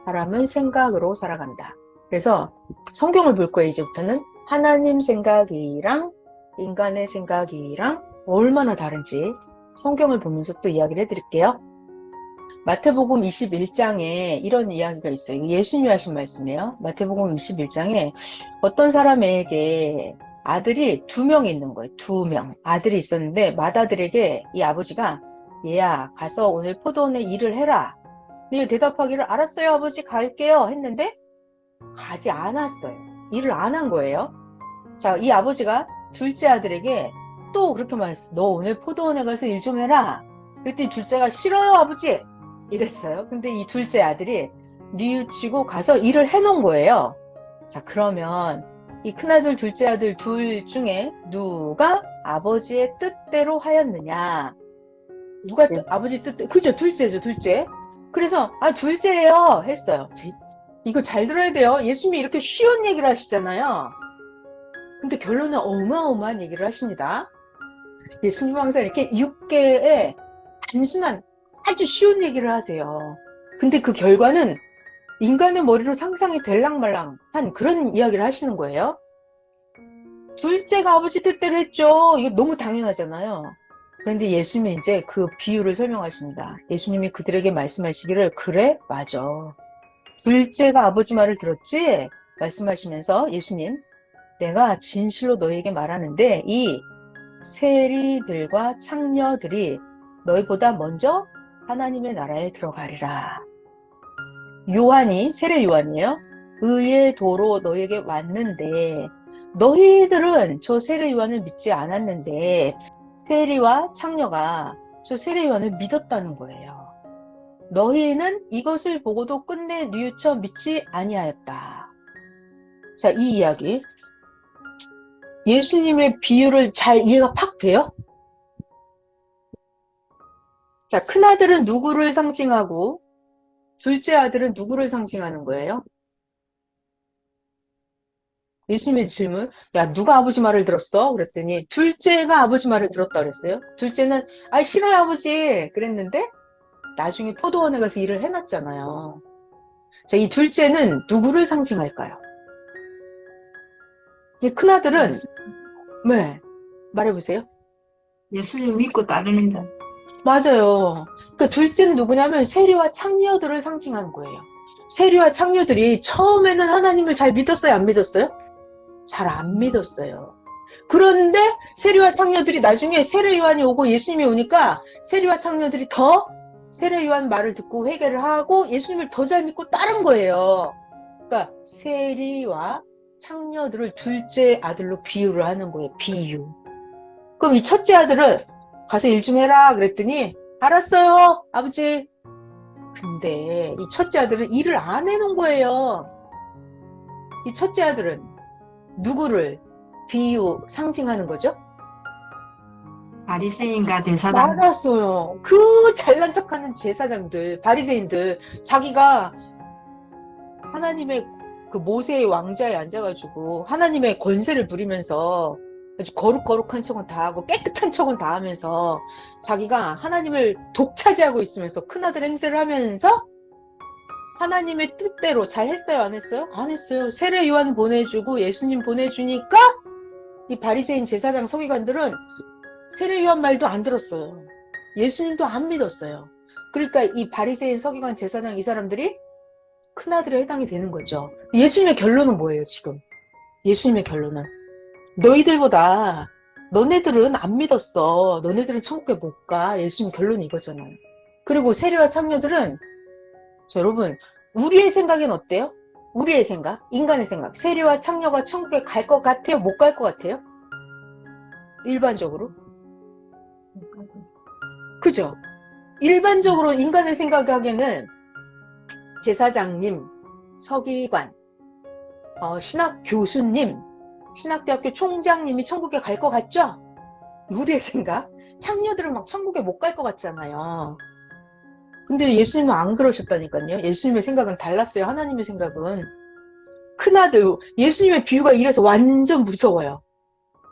사람은 생각으로 살아간다. 그래서 성경을 볼 거예요. 이제부터는 하나님 생각이랑 인간의 생각이랑 얼마나 다른지 성경을 보면서 또 이야기를 해드릴게요. 마태복음 21장에 이런 이야기가 있어요. 예수님이 하신 말씀이에요. 마태복음 21장에 어떤 사람에게 아들이 2명이 있는 거예요. 2명. 아들이 있었는데 맏아들에게 이 아버지가 얘야 가서 오늘 포도원에 일을 해라. 네 대답하기를 알았어요 아버지 갈게요 했는데 가지 않았어요. 일을 안 한 거예요. 자, 이 아버지가 둘째 아들에게 또 그렇게 말했어. 너 오늘 포도원에 가서 일 좀 해라. 그랬더니 둘째가 싫어요 아버지 이랬어요. 근데 이 둘째 아들이 뉘우치고 가서 일을 해놓은 거예요. 자, 그러면 이 큰아들 둘째 아들 둘 중에 누가 아버지의 뜻대로 하였느냐? 누가 아버지 뜻대로, 그죠? 둘째죠, 둘째. 그래서 둘째예요 했어요. 이거 잘 들어야 돼요. 예수님이 이렇게 쉬운 얘기를 하시잖아요. 근데 결론은 어마어마한 얘기를 하십니다. 예수님은 항상 이렇게 6개의 단순한 아주 쉬운 얘기를 하세요. 근데 그 결과는 인간의 머리로 상상이 될랑말랑한 그런 이야기를 하시는 거예요. 둘째가 아버지 뜻대로 했죠. 이거 너무 당연하잖아요. 그런데 예수님이 이제 그 비유를 설명하십니다. 예수님이 그들에게 말씀하시기를 그래? 맞아. 둘째가 아버지 말을 들었지? 말씀하시면서 예수님 내가 진실로 너희에게 말하는데 이 세리들과 창녀들이 너희보다 먼저 하나님의 나라에 들어가리라. 요한이 세례 요한이에요. 의의 도로 너희에게 왔는데 너희들은 저 세례 요한을 믿지 않았는데 세리와 창녀가 저 세례 요한을 믿었다는 거예요. 너희는 이것을 보고도 끝내 뉘우쳐 믿지 아니하였다. 자, 이 이야기 예수님의 비유를 잘 이해가 팍 돼요? 자, 큰아들은 누구를 상징하고 둘째 아들은 누구를 상징하는 거예요? 예수님의 질문, 야, 누가 아버지 말을 들었어? 그랬더니 둘째가 아버지 말을 들었다 그랬어요. 둘째는 싫어요 아버지 그랬는데 나중에 포도원에 가서 일을 해놨잖아요. 자, 이 둘째는 누구를 상징할까요? 이 큰아들은 네, 말해보세요. 예수님 믿고 따르는 자. 맞아요. 그러니까 둘째는 누구냐면 세리와 창녀들을 상징하는 거예요. 세리와 창녀들이 처음에는 하나님을 잘 믿었어요? 안 믿었어요? 잘 안 믿었어요. 그런데 세리와 창녀들이 나중에 세례 요한이 오고 예수님이 오니까 세리와 창녀들이 더 세례 요한 말을 듣고 회개를 하고 예수님을 더 잘 믿고 따른 거예요. 그러니까 세리와 창녀들을 둘째 아들로 비유를 하는 거예요. 비유. 그럼 이 첫째 아들은 가서 일 좀 해라 그랬더니 알았어요 아버지. 근데 이 첫째 아들은 일을 안 해놓은 거예요. 이 첫째 아들은 누구를 비유 상징하는 거죠? 바리새인과 대사당. 맞았어요. 그 잘난 척하는 제사장들, 바리새인들, 자기가 하나님의 그 모세의 왕좌에 앉아가지고 하나님의 권세를 부리면서 아주 거룩한 척은 다 하고 깨끗한 척은 다 하면서 자기가 하나님을 독차지하고 있으면서 큰아들 행세를 하면서 하나님의 뜻대로 잘 했어요? 안 했어요? 안 했어요. 세례 요한 보내주고 예수님 보내주니까 이 바리새인 제사장 서기관들은 세례 요한 말도 안 들었어요. 예수님도 안 믿었어요. 그러니까 이 바리새인 서기관 제사장 이 사람들이 큰아들에 해당이 되는 거죠. 예수님의 결론은 뭐예요 지금? 예수님의 결론은 너희들보다 너네들은 안 믿었어. 너네들은 천국에 못 가. 예수님 결론이 이거잖아요. 그리고 세리와 창녀들은 자, 여러분 우리의 생각엔 어때요? 우리의 생각, 인간의 생각. 세리와 창녀가 천국에 갈 것 같아요? 못 갈 것 같아요? 일반적으로? 그죠? 일반적으로 인간의 생각하기에는 제사장님, 서기관, 신학 교수님, 신학대학교 총장님이 천국에 갈 것 같죠? 우리의 생각. 창녀들은 막 천국에 못 갈 것 같잖아요. 근데 예수님은 안 그러셨다니까요. 예수님의 생각은 달랐어요. 하나님의 생각은. 큰아들, 예수님의 비유가 이래서 완전 무서워요.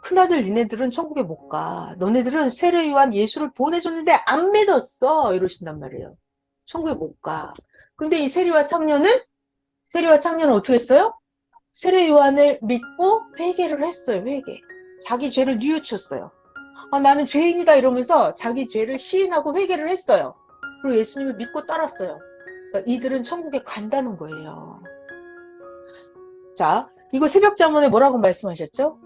큰아들 니네들은 천국에 못 가. 너네들은 세례 요한 예수를 보내줬는데 안 믿었어. 이러신단 말이에요. 천국에 못 가. 근데 이 세리와 창녀는 어떻게 했어요? 세례 요한을 믿고 회개를 했어요. 회개. 자기 죄를 뉘우쳤어요. 나는 죄인이다 이러면서 자기 죄를 시인하고 회개를 했어요. 그리고 예수님을 믿고 따랐어요. 그러니까 이들은 천국에 간다는 거예요. 자, 이거 새벽자문에 뭐라고 말씀하셨죠?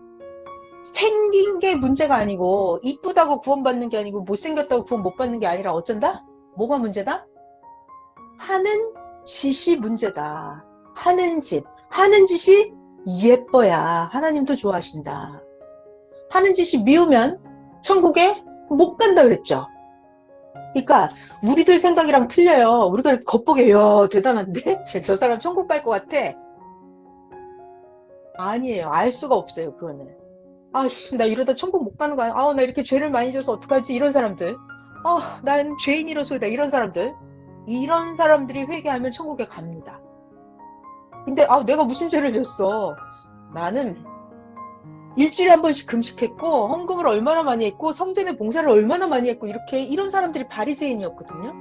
생긴 게 문제가 아니고 이쁘다고 구원받는 게 아니고 못생겼다고 구원 못 받는 게 아니라 어쩐다? 뭐가 문제다? 하는 짓이 문제다. 하는 짓. 하는 짓이 예뻐야 하나님도 좋아하신다. 하는 짓이 미우면 천국에 못 간다 그랬죠. 그러니까 우리들 생각이랑 틀려요. 우리가 이렇게 겉보기에 야 대단한데? 저 사람 천국 갈 것 같아. 아니에요. 알 수가 없어요. 그거는. 아씨 나 이러다 천국 못 가는 거야. 나 이렇게 죄를 많이 져서 어떡하지? 이런 사람들. 난 죄인이로소이다. 이런 사람들. 이런 사람들이 회개하면 천국에 갑니다. 근데 내가 무슨 죄를 졌어? 나는 일주일에 한 번씩 금식했고 헌금을 얼마나 많이 했고 성전의 봉사를 얼마나 많이 했고 이런 사람들이 바리새인이었거든요.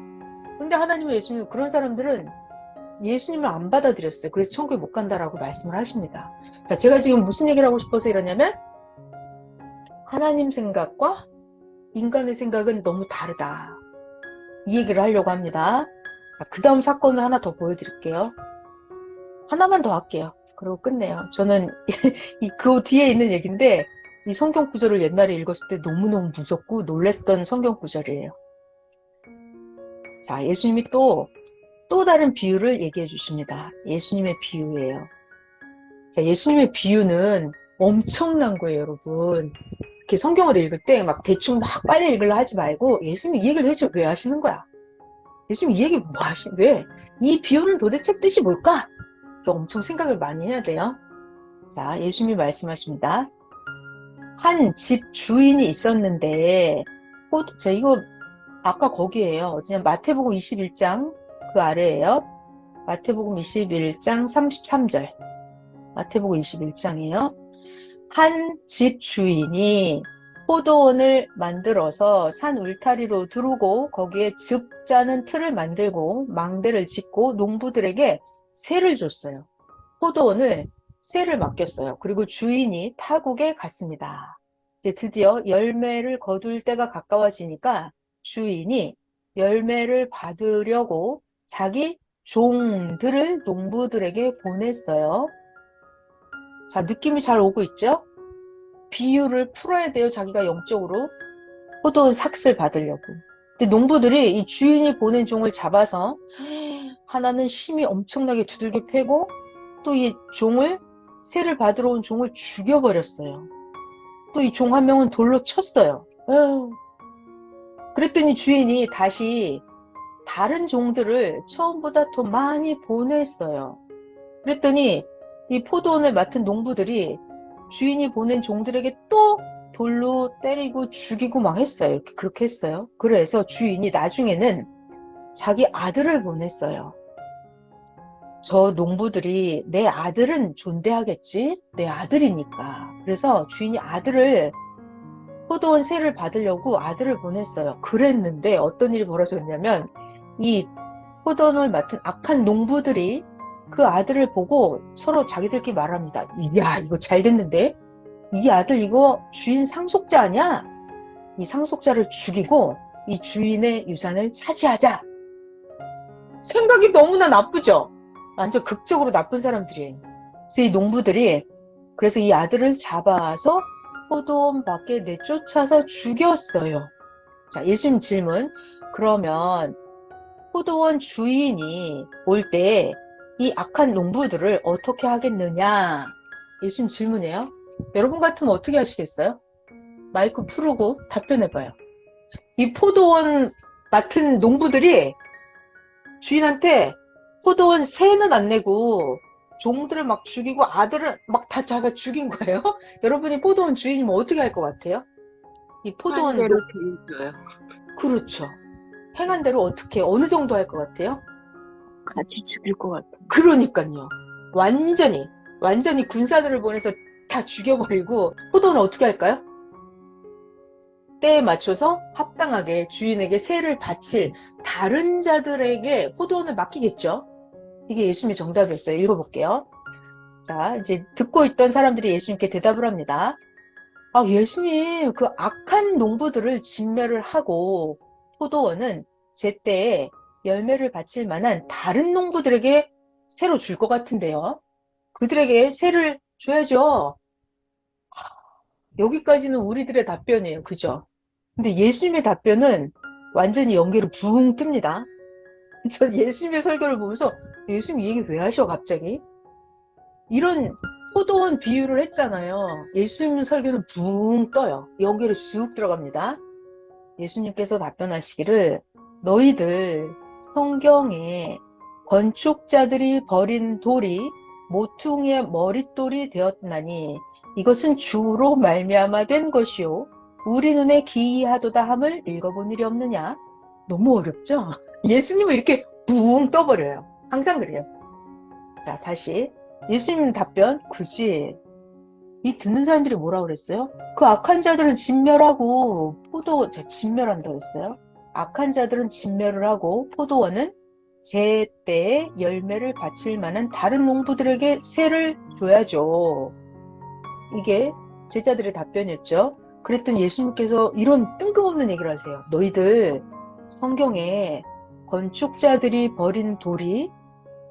근데 하나님은 예수님 그런 사람들은 예수님을 안 받아들였어요. 그래서 천국에 못 간다라고 말씀을 하십니다. 자, 제가 지금 무슨 얘기를 하고 싶어서 이러냐면 하나님 생각과 인간의 생각은 너무 다르다. 이 얘기를 하려고 합니다. 그 다음 사건을 하나 더 보여드릴게요. 하나만 더 할게요. 그리고 끝내요. 저는 그 뒤에 있는 얘기인데 이 성경 구절을 옛날에 읽었을 때 너무너무 무섭고 놀랬던 성경 구절이에요. 자, 예수님이 또 다른 비유를 얘기해 주십니다. 예수님의 비유예요. 자, 예수님의 비유는 엄청난 거예요, 여러분. 이렇게 성경을 읽을 때 막 대충 막 빨리 읽으려 하지 말고 예수님이 이 얘기를 도대체 왜 하시는 거야? 예수님 이 얘기 왜? 이 비유는 도대체 뜻이 뭘까? 엄청 생각을 많이 해야 돼요. 자, 예수님이 말씀하십니다. 한 집 주인이 있었는데, 자, 이거 아까 거기에요. 그냥 마태복음 21장 그 아래에요. 마태복음 21장 33절. 마태복음 21장이에요. 한 집 주인이 포도원을 만들어서 산 울타리로 두르고 거기에 즙 짜는 틀을 만들고 망대를 짓고 농부들에게 세를 줬어요. 포도원을 세를 맡겼어요. 그리고 주인이 타국에 갔습니다. 이제 드디어 열매를 거둘 때가 가까워지니까 주인이 열매를 받으려고 자기 종들을 농부들에게 보냈어요. 자, 느낌이 잘 오고 있죠? 비유를 풀어야 돼요. 자기가 영적으로. 포도원 삭슬 받으려고. 근데 농부들이 이 주인이 보낸 종을 잡아서 하나는 심히 엄청나게 두들겨 패고 또 이 종을 세를 받으러 온 종을 죽여버렸어요. 또 이 종 한 명은 돌로 쳤어요. 그랬더니 주인이 다시 다른 종들을 처음보다 더 많이 보냈어요. 그랬더니 이 포도원을 맡은 농부들이 주인이 보낸 종들에게 또 돌로 때리고 죽이고 막 했어요. 그렇게 했어요. 그래서 주인이 나중에는 자기 아들을 보냈어요. 저 농부들이 내 아들은 존대하겠지? 내 아들이니까. 그래서 주인이 아들을 포도원 세를 받으려고 아들을 보냈어요. 그랬는데 어떤 일이 벌어졌냐면 이 포도원을 맡은 악한 농부들이 그 아들을 보고 서로 자기들끼리 말합니다. 이야 이거 잘 됐는데? 이 아들 이거 주인 상속자 아니야? 이 상속자를 죽이고 이 주인의 유산을 차지하자. 생각이 너무나 나쁘죠? 완전 극적으로 나쁜 사람들이에요. 그래서 이 농부들이 그래서 이 아들을 잡아서 포도원 밖에 내쫓아서 죽였어요. 자, 예수님 질문. 그러면 포도원 주인이 올 때 이 악한 농부들을 어떻게 하겠느냐? 예수님 질문이에요. 여러분 같으면 어떻게 하시겠어요? 마이크 풀고 답변해봐요. 이 포도원 맡은 농부들이 주인한테 포도원 세는 안 내고 종들을 막 죽이고 아들을 막 다 자기가 죽인 거예요. 여러분이 포도원 주인이면 어떻게 할 것 같아요? 이 포도원 대로 배워줘요. 그렇죠. 행한 대로 어떻게 어느 정도 할 것 같아요? 같이 죽일 것 같아. 그러니까요. 완전히 군사들을 보내서 다 죽여버리고 포도원은 어떻게 할까요? 때에 맞춰서 합당하게 주인에게 세를 바칠 다른 자들에게 포도원을 맡기겠죠. 이게 예수님의 정답이었어요. 읽어볼게요. 자, 이제 듣고 있던 사람들이 예수님께 대답을 합니다. 아, 예수님, 그 악한 농부들을 진멸을 하고 포도원은 제때에 열매를 바칠 만한 다른 농부들에게 새로 줄 것 같은데요. 그들에게 새를 줘야죠. 여기까지는 우리들의 답변이에요. 그죠? 근데 예수님의 답변은 완전히 연계로 붕 뜹니다. 전 예수님의 설교를 보면서 예수님 이 얘기 왜 하셔, 갑자기? 이런 포도원 비유를 했잖아요. 예수님 설교는 붕 떠요. 연계로 쑥 들어갑니다. 예수님께서 답변하시기를 너희들 성경에 건축자들이 버린 돌이 모퉁이의 머릿돌이 되었나니 이것은 주로 말미암아 된 것이요 우리 눈에 기이하도다 함을 읽어본 일이 없느냐? 너무 어렵죠? 예수님은 이렇게 붕 떠버려요. 항상 그래요. 자, 다시 예수님 답변 그지? 이 듣는 사람들이 뭐라 그랬어요? 그 악한 자들은 진멸하고 진멸한다고 했어요. 악한 자들은 진멸을 하고 포도원은 제때에 열매를 바칠 만한 다른 농부들에게 새를 줘야죠. 이게 제자들의 답변이었죠. 그랬더니 예수님께서 이런 뜬금없는 얘기를 하세요. 너희들 성경에 건축자들이 버린 돌이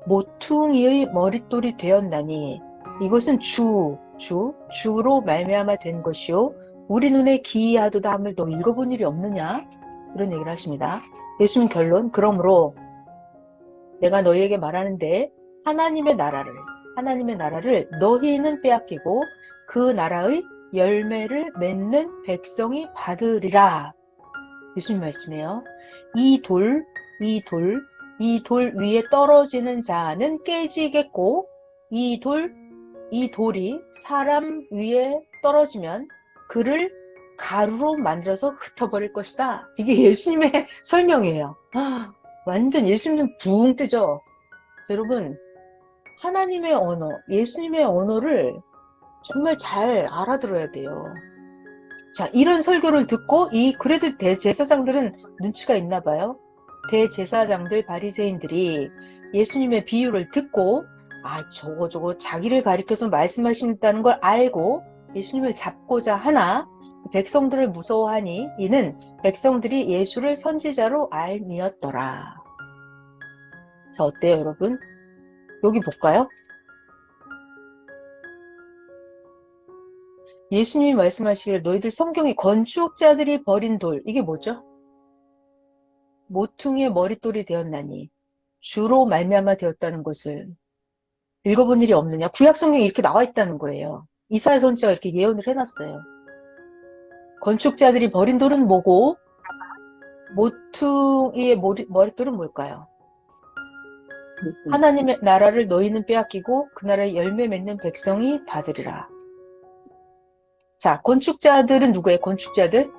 모퉁이의 머릿돌이 되었나니 이것은 주로 말미암아 된 것이요 우리 눈에 기이하도다 함을 너 읽어본 일이 없느냐? 이런 얘기를 하십니다. 예수님 결론 그러므로 내가 너희에게 말하는데 하나님의 나라를 너희는 빼앗기고 그 나라의 열매를 맺는 백성이 받으리라. 예수님 말씀이에요. 이 돌 위에 떨어지는 자는 깨지겠고 이 돌이 사람 위에 떨어지면 그를 가루로 만들어서 흩어버릴 것이다. 이게 예수님의 설명이에요. 완전 예수님 붕 뜨죠. 여러분 하나님의 언어, 예수님의 언어를 정말 잘 알아들어야 돼요. 자, 이런 설교를 듣고 그래도 대제사장들은 눈치가 있나 봐요. 대제사장들 바리새인들이 예수님의 비유를 듣고 저거 자기를 가리켜서 말씀하신다는 걸 알고 예수님을 잡고자 하나 백성들을 무서워하니 이는 백성들이 예수를 선지자로 알미었더라. 자, 어때요, 여러분? 여기 볼까요? 예수님이 말씀하시기를 너희들 성경에 건축자들이 버린 돌 이게 뭐죠? 모퉁이의 머릿돌이 되었나니 주로 말미암아 되었다는 것을 읽어본 일이 없느냐? 구약 성경에 이렇게 나와 있다는 거예요. 이사야 선지자가 이렇게 예언을 해놨어요. 건축자들이 버린 돌은 뭐고 모퉁이의 머릿돌은 뭘까요? 하나님의 나라를 너희는 빼앗기고 그 나라의 열매 맺는 백성이 받으리라. 자, 건축자들은 누구예요? 건축자들?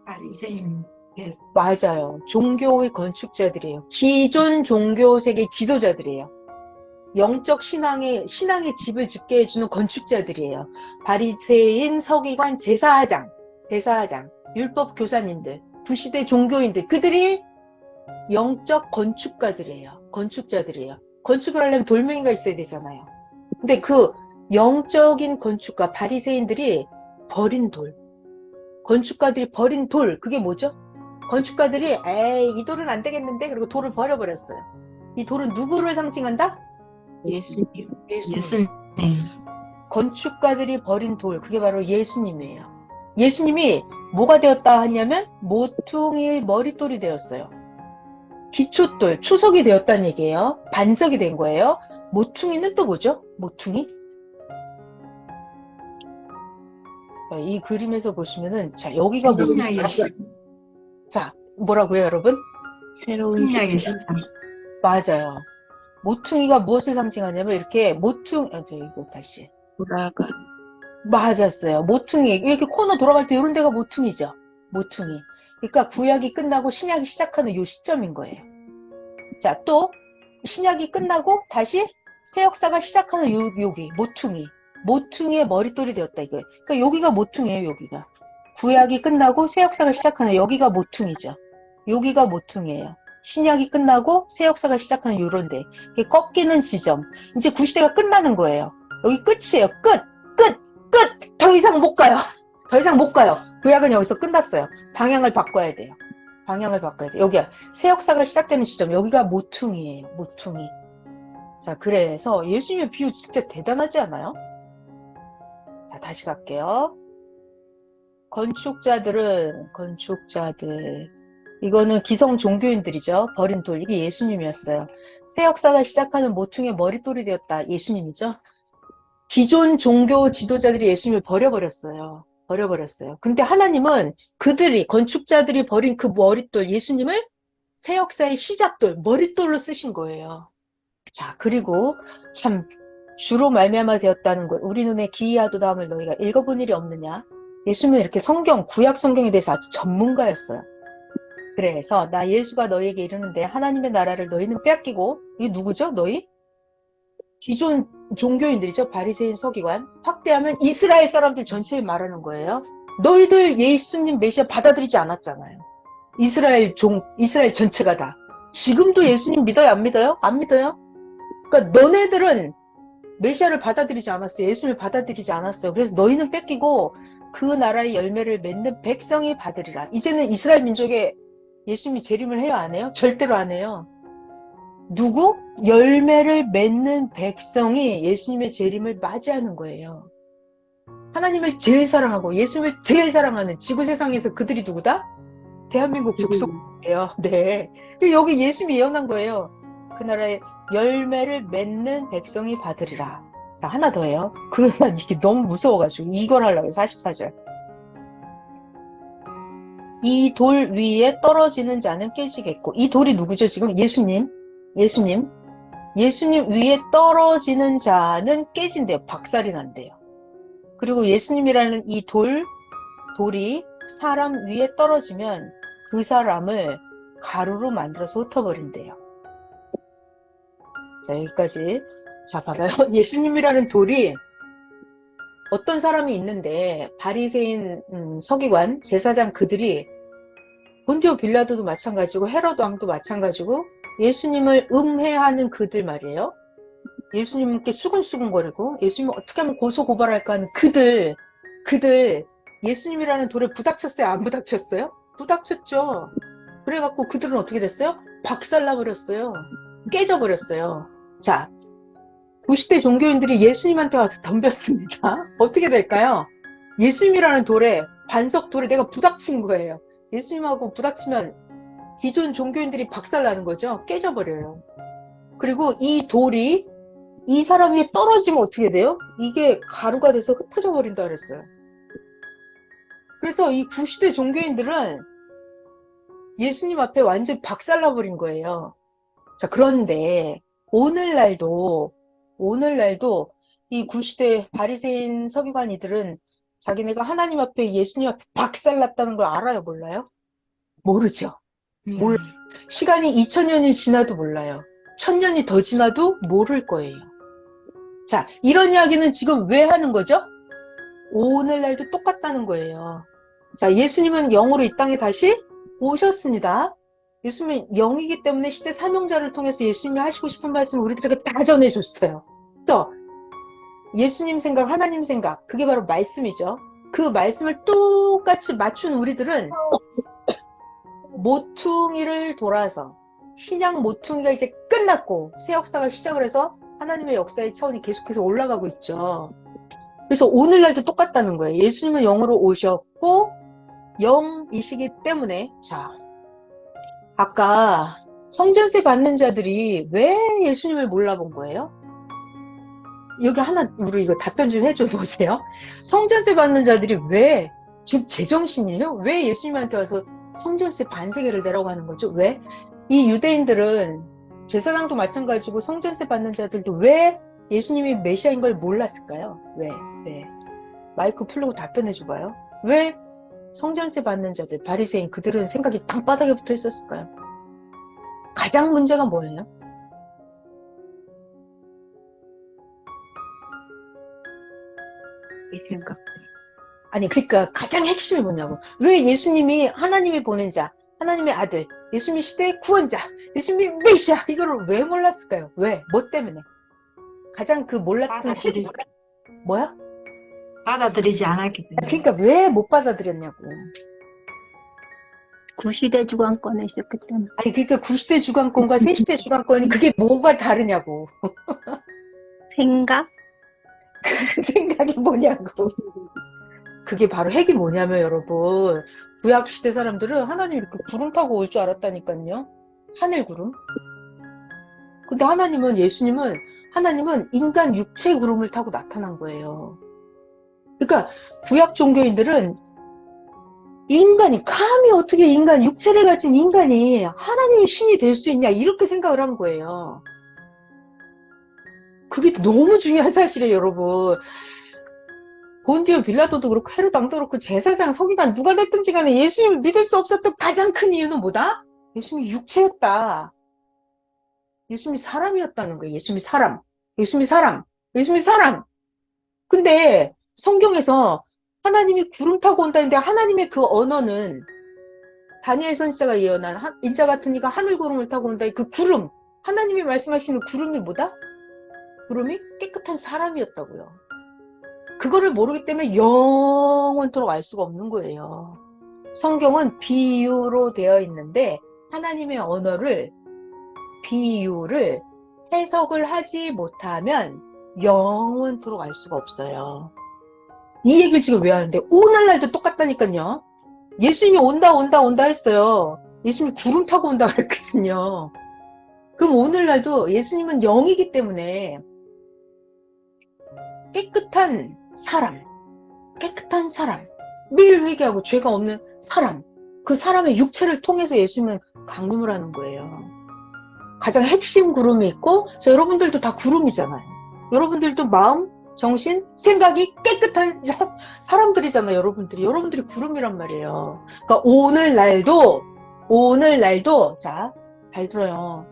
바리새인. 맞아요. 종교의 건축자들이에요. 기존 종교 세계 지도자들이에요. 영적 신앙의 집을 짓게 해주는 건축자들이에요. 바리새인, 서기관, 제사장, 율법 교사님들, 구시대 종교인들, 그들이 영적 건축자들이에요. 건축을 하려면 돌멩이가 있어야 되잖아요. 근데 그 영적인 건축가, 바리새인들이 버린 돌, 건축가들이 버린 돌, 그게 뭐죠? 건축가들이 이 돌은 안 되겠는데 그리고 돌을 버려버렸어요. 이 돌은 누구를 상징한다? 예수님. 예수님. 건축가들이 버린 돌, 그게 바로 예수님이에요. 예수님이 뭐가 되었다 하냐면 모퉁이의 머릿돌이 되었어요. 기초돌, 초석이 되었다는 얘기예요. 반석이 된 거예요. 모퉁이는 또 뭐죠? 모퉁이? 자, 이 그림에서 보시면은 자, 여기가 신약의 자, 뭐라고요, 여러분? 새로운 신약의 시대. 시작. 맞아요. 모퉁이가 무엇을 상징하냐면 이렇게 이거 다시 돌아가. 맞았어요. 모퉁이 이렇게 코너 돌아갈 때 이런 데가 모퉁이죠. 모퉁이. 그러니까 구약이 끝나고 신약이 시작하는 요 시점인 거예요. 자, 또 신약이 끝나고 다시 새 역사가 시작하는 여기 모퉁이의 머릿돌이 되었다 이거예요. 그러니까 여기가 모퉁이에요. 여기가 구약이 끝나고 새 역사가 시작하는 여기가 모퉁이죠. 여기가 모퉁이에요. 신약이 끝나고 새 역사가 시작하는 요런데 꺾이는 지점. 이제 구시대가 끝나는 거예요. 여기 끝이에요. 끝! 끝! 더 이상 못 가요. 더 이상 못 가요. 구약은 여기서 끝났어요. 방향을 바꿔야 돼요. 방향을 바꿔야 돼요. 여기야. 새 역사가 시작되는 시점. 여기가 모퉁이에요. 모퉁이. 자, 그래서 예수님의 비유 진짜 대단하지 않아요? 자, 다시 갈게요. 건축자들. 이거는 기성 종교인들이죠. 버린 돌. 이게 예수님이었어요. 새 역사가 시작하는 모퉁이의 머릿돌이 되었다. 예수님이죠. 기존 종교 지도자들이 예수님을 버려버렸어요. 근데 하나님은 그들이, 건축자들이 버린 그 머릿돌, 예수님을 새 역사의 시작돌, 머릿돌로 쓰신 거예요. 자, 그리고 참 주로 말미암아 되었다는 것. 우리 눈에 기이하도다함을 너희가 읽어본 일이 없느냐? 예수님은 이렇게 구약 성경에 대해서 아주 전문가였어요. 그래서 나 예수가 너희에게 이르는데 하나님의 나라를 너희는 빼앗기고, 이게 누구죠? 너희? 기존 종교인들이죠. 바리새인 서기관. 확대하면 이스라엘 사람들 전체를 말하는 거예요. 너희들 예수님 메시아 받아들이지 않았잖아요. 이스라엘 전체가 다. 지금도 예수님 믿어요? 안 믿어요? 안 믿어요? 그러니까 너네들은 메시아를 받아들이지 않았어요. 예수님을 받아들이지 않았어요. 그래서 너희는 뺏기고 그 나라의 열매를 맺는 백성이 받으리라. 이제는 이스라엘 민족에 예수님이 재림을 해요? 안 해요? 절대로 안 해요. 누구? 열매를 맺는 백성이 예수님의 재림을 맞이하는 거예요. 하나님을 제일 사랑하고 예수님을 제일 사랑하는 지구 세상에서 그들이 누구다? 대한민국 족속이에요. 네. 여기 예수님이 예언한 거예요. 그 나라의 열매를 맺는 백성이 받으리라. 자, 하나 더 해요. 그러나 이게 너무 무서워가지고 이걸 하려고 해요. 44절. 이 돌 위에 떨어지는 자는 깨지겠고. 이 돌이 누구죠? 지금 예수님 위에 떨어지는 자는 깨진대요. 박살이 난대요. 그리고 예수님이라는 이 돌이 사람 위에 떨어지면 그 사람을 가루로 만들어서 흩어버린대요. 자, 여기까지. 자, 봐봐요. 예수님이라는 돌이 어떤 사람이 있는데 바리새인 서기관, 제사장 그들이 본디오 빌라도도 마찬가지고 헤롯 왕도 마찬가지고 예수님을 음해하는 그들 말이에요. 예수님께 수근수근거리고 예수님을 어떻게 하면 고소고발할까 하는 그들 예수님이라는 돌에 부닥쳤어요? 안 부닥쳤어요? 부닥쳤죠. 그래갖고 그들은 어떻게 됐어요? 박살나버렸어요. 깨져버렸어요. 자, 90대 종교인들이 예수님한테 와서 덤볐습니다. 어떻게 될까요? 예수님이라는 반석 돌에 내가 부닥친 거예요. 예수님하고 부닥치면 기존 종교인들이 박살나는 거죠. 깨져버려요. 그리고 이 돌이 이 사람 위에 떨어지면 어떻게 돼요? 이게 가루가 돼서 흩어져 버린다 그랬어요. 그래서 이 90대 종교인들은 예수님 앞에 완전 박살나버린 거예요. 자, 그런데 오늘날도 이 90대 바리새인 서기관이들은 자기네가 하나님 앞에 예수님 앞에 박살났다는 걸 알아요? 몰라요? 모르죠. 몰라요. 시간이 2000년이 지나도 몰라요. 1000년이 더 지나도 모를 거예요. 자, 이런 이야기는 지금 왜 하는 거죠? 오늘날도 똑같다는 거예요. 자, 예수님은 영으로 이 땅에 다시 오셨습니다. 예수님은 영이기 때문에 시대 사명자를 통해서 예수님이 하시고 싶은 말씀을 우리들에게 다 전해줬어요. 그래서 예수님 생각, 하나님 생각, 그게 바로 말씀이죠. 그 말씀을 똑같이 맞춘 우리들은 모퉁이를 돌아서 신약 모퉁이가 이제 끝났고 새 역사가 시작을 해서 하나님의 역사의 차원이 계속해서 올라가고 있죠. 그래서 오늘날도 똑같다는 거예요. 예수님은 영으로 오셨고 영이시기 때문에. 자, 아까 성전세 받는 자들이 왜 예수님을 몰라본 거예요? 여기 하나 우리 이거 답변 좀 해줘 보세요. 성전세 받는 자들이 왜 지금 제정신이에요? 왜 예수님한테 와서 성전세 반세계를 내라고 하는 거죠? 왜? 이 유대인들은 제사장도 마찬가지고 성전세 받는 자들도 왜 예수님이 메시아인 걸 몰랐을까요? 왜? 마이크 풀고 답변해 줘봐요. 왜 성전세 받는 자들, 바리새인 그들은 생각이 땅바닥에 붙어 있었을까요? 가장 문제가 뭐예요? 이 생각. 아니, 그러니까 가장 핵심이 뭐냐고. 왜 예수님이 하나님이 보낸 자, 하나님의 아들, 예수님이 시대의 구원자, 예수님이 메시아, 이거를 왜 몰랐을까요? 왜? 뭐 때문에? 가장 그 몰랐던 받아들이- 뭐야? 받아들이지 않았기 때문에. 그러니까 왜 못 받아들였냐고. 구시대 주관권에 있었기 때문에. 아니, 그러니까 구시대 주관권과 세시대 주관권이 그게 뭐가 다르냐고. 생각? 그 생각이 뭐냐고. 그게 바로 핵이 뭐냐면 여러분, 구약시대 사람들은 하나님 이렇게 구름 타고 올 줄 알았다니까요. 하늘 구름. 근데 하나님은 인간 육체 구름을 타고 나타난 거예요. 그러니까 구약 종교인들은 인간이 감히 어떻게 인간 육체를 가진 인간이 하나님의 신이 될 수 있냐 이렇게 생각을 한 거예요. 그게 너무 중요한 사실이에요, 여러분. 본디오 빌라도도 그렇고 헤롯 왕도 그렇고 제사장 서기관 누가 됐든지 간에 예수님을 믿을 수 없었던 가장 큰 이유는 뭐다? 예수님이 육체였다. 예수님이 사람이었다는 거예요. 예수님이 사람. 예수님이 사람. 예수님이 사람. 근데 성경에서 하나님이 구름 타고 온다는데 하나님의 그 언어는 다니엘 선지자가 예언한 인자 같은 이가 하늘 구름을 타고 온다. 그 구름. 하나님이 말씀하시는 구름이 뭐다? 구름이 깨끗한 사람이었다고요. 그거를 모르기 때문에 영원토록 알 수가 없는 거예요. 성경은 비유로 되어 있는데 하나님의 언어를 비유를 해석을 하지 못하면 영원토록 알 수가 없어요. 이 얘기를 지금 왜 하는데 오늘날도 똑같다니까요. 예수님이 온다 했어요. 예수님이 구름 타고 온다 그랬거든요. 그럼 오늘날도 예수님은 영이기 때문에 깨끗한 사람, 매일 회개하고 죄가 없는 사람, 그 사람의 육체를 통해서 예수님은 강림을 하는 거예요. 가장 핵심 구름이 있고, 여러분들도 다 구름이잖아요. 여러분들도 마음, 정신, 생각이 깨끗한 사람들이잖아요, 여러분들이. 여러분들이 구름이란 말이에요. 그러니까 오늘날도, 자, 잘 들어요.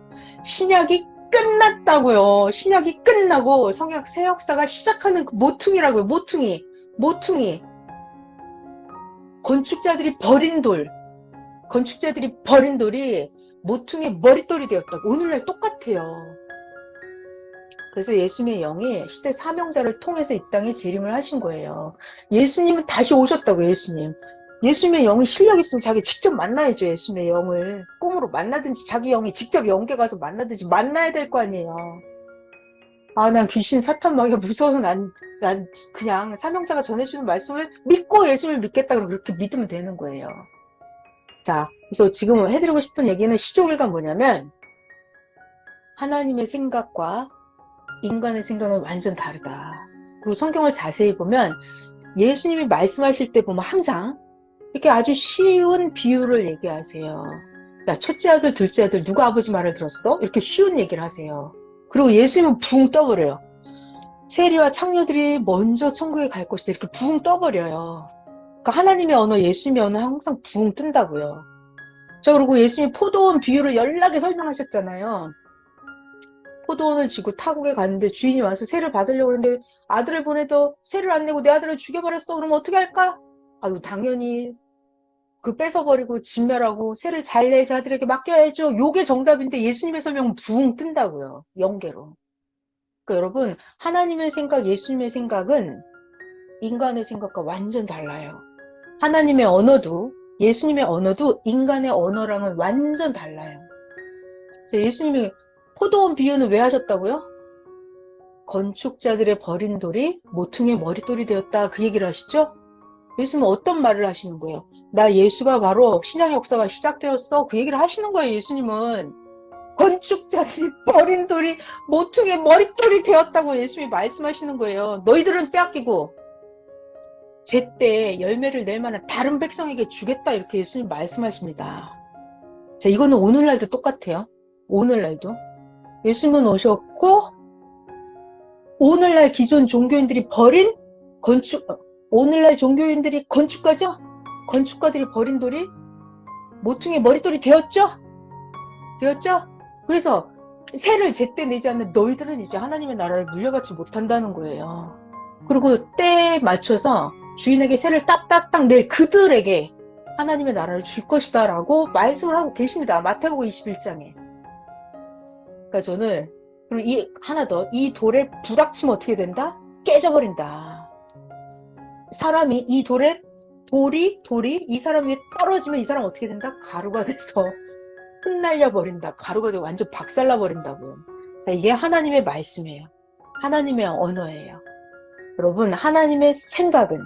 신약이 끝났다고요. 신약이 끝나고 성약 새 역사가 시작하는 그 모퉁이라고요. 모퉁이. 건축자들이 버린 돌이 모퉁이의 머릿돌이 되었다고. 오늘날 똑같아요. 그래서 예수님의 영이 시대 사명자를 통해서 이 땅에 재림을 하신 거예요. 예수님은 다시 오셨다고. 예수님의 영이 실력 있으면 자기 직접 만나야죠. 예수님의 영을 꿈으로 만나든지 자기 영이 직접 영계 가서 만나든지 만나야 될 거 아니에요. 난 귀신 사탄 마귀가 무서워서 난 그냥 사명자가 전해주는 말씀을 믿고 예수님을 믿겠다 그러면 그렇게 믿으면 되는 거예요. 자, 그래서 지금 해드리고 싶은 얘기는 시종일관 뭐냐면 하나님의 생각과 인간의 생각은 완전 다르다. 그리고 성경을 자세히 보면 예수님이 말씀하실 때 보면 항상 이렇게 아주 쉬운 비유를 얘기하세요. 야, 첫째 아들, 둘째 아들 누가 아버지 말을 들었어? 이렇게 쉬운 얘기를 하세요. 그리고 예수님은 붕 떠버려요. 세리와 창녀들이 먼저 천국에 갈 것이다. 이렇게 붕 떠버려요. 그러니까 하나님의 언어, 예수님의 언어 항상 붕 뜬다고요. 자, 그리고 예수님이 포도원 비유를 연락에 설명하셨잖아요. 포도원을 지고 타국에 갔는데 주인이 와서 세를 받으려고 했는데 아들을 보내도 세를 안 내고 내 아들을 죽여버렸어. 그러면 어떻게 할까? 당연히 그 뺏어버리고 진멸하고 세를 잘 내지 아들에게 맡겨야죠. 요게 정답인데 예수님의 설명은 붕 뜬다고요. 연계로. 그러니까 여러분, 하나님의 생각, 예수님의 생각은 인간의 생각과 완전 달라요. 하나님의 언어도 예수님의 언어도 인간의 언어랑은 완전 달라요. 예수님이 포도원 비유는 왜 하셨다고요? 건축자들의 버린 돌이 모퉁이의 머릿돌이 되었다. 그 얘기를 하시죠? 예수님은 어떤 말을 하시는 거예요? 나 예수가 바로 신약 역사가 시작되었어. 그 얘기를 하시는 거예요. 예수님은. 건축자들이 버린 돌이 모퉁이의 머릿돌이 되었다고 예수님이 말씀하시는 거예요. 너희들은 빼앗기고 제때 열매를 낼 만한 다른 백성에게 주겠다. 이렇게 예수님 말씀하십니다. 자, 이거는 오늘날도 똑같아요. 오늘날도. 예수님은 오셨고 오늘날 기존 종교인들이 버린 오늘날 종교인들이 건축가죠? 건축가들이 버린 돌이 모퉁이의 머릿돌이 되었죠? 그래서 세를 제때 내지 않는 너희들은 이제 하나님의 나라를 물려받지 못한다는 거예요. 그리고 때에 맞춰서 주인에게 세를 딱딱딱 낼 그들에게 하나님의 나라를 줄 것이다 라고 말씀을 하고 계십니다. 마태복음 21장에. 그러니까 저는 그리고 하나 더, 이 돌에 부닥치면 어떻게 된다? 깨져버린다. 사람이 이 돌이 이 사람 위에 떨어지면 이 사람 어떻게 된다? 가루가 돼서 흩날려 버린다. 가루가 되고 완전 박살나 버린다고요. 자, 이게 하나님의 말씀이에요. 하나님의 언어예요. 여러분, 하나님의 생각은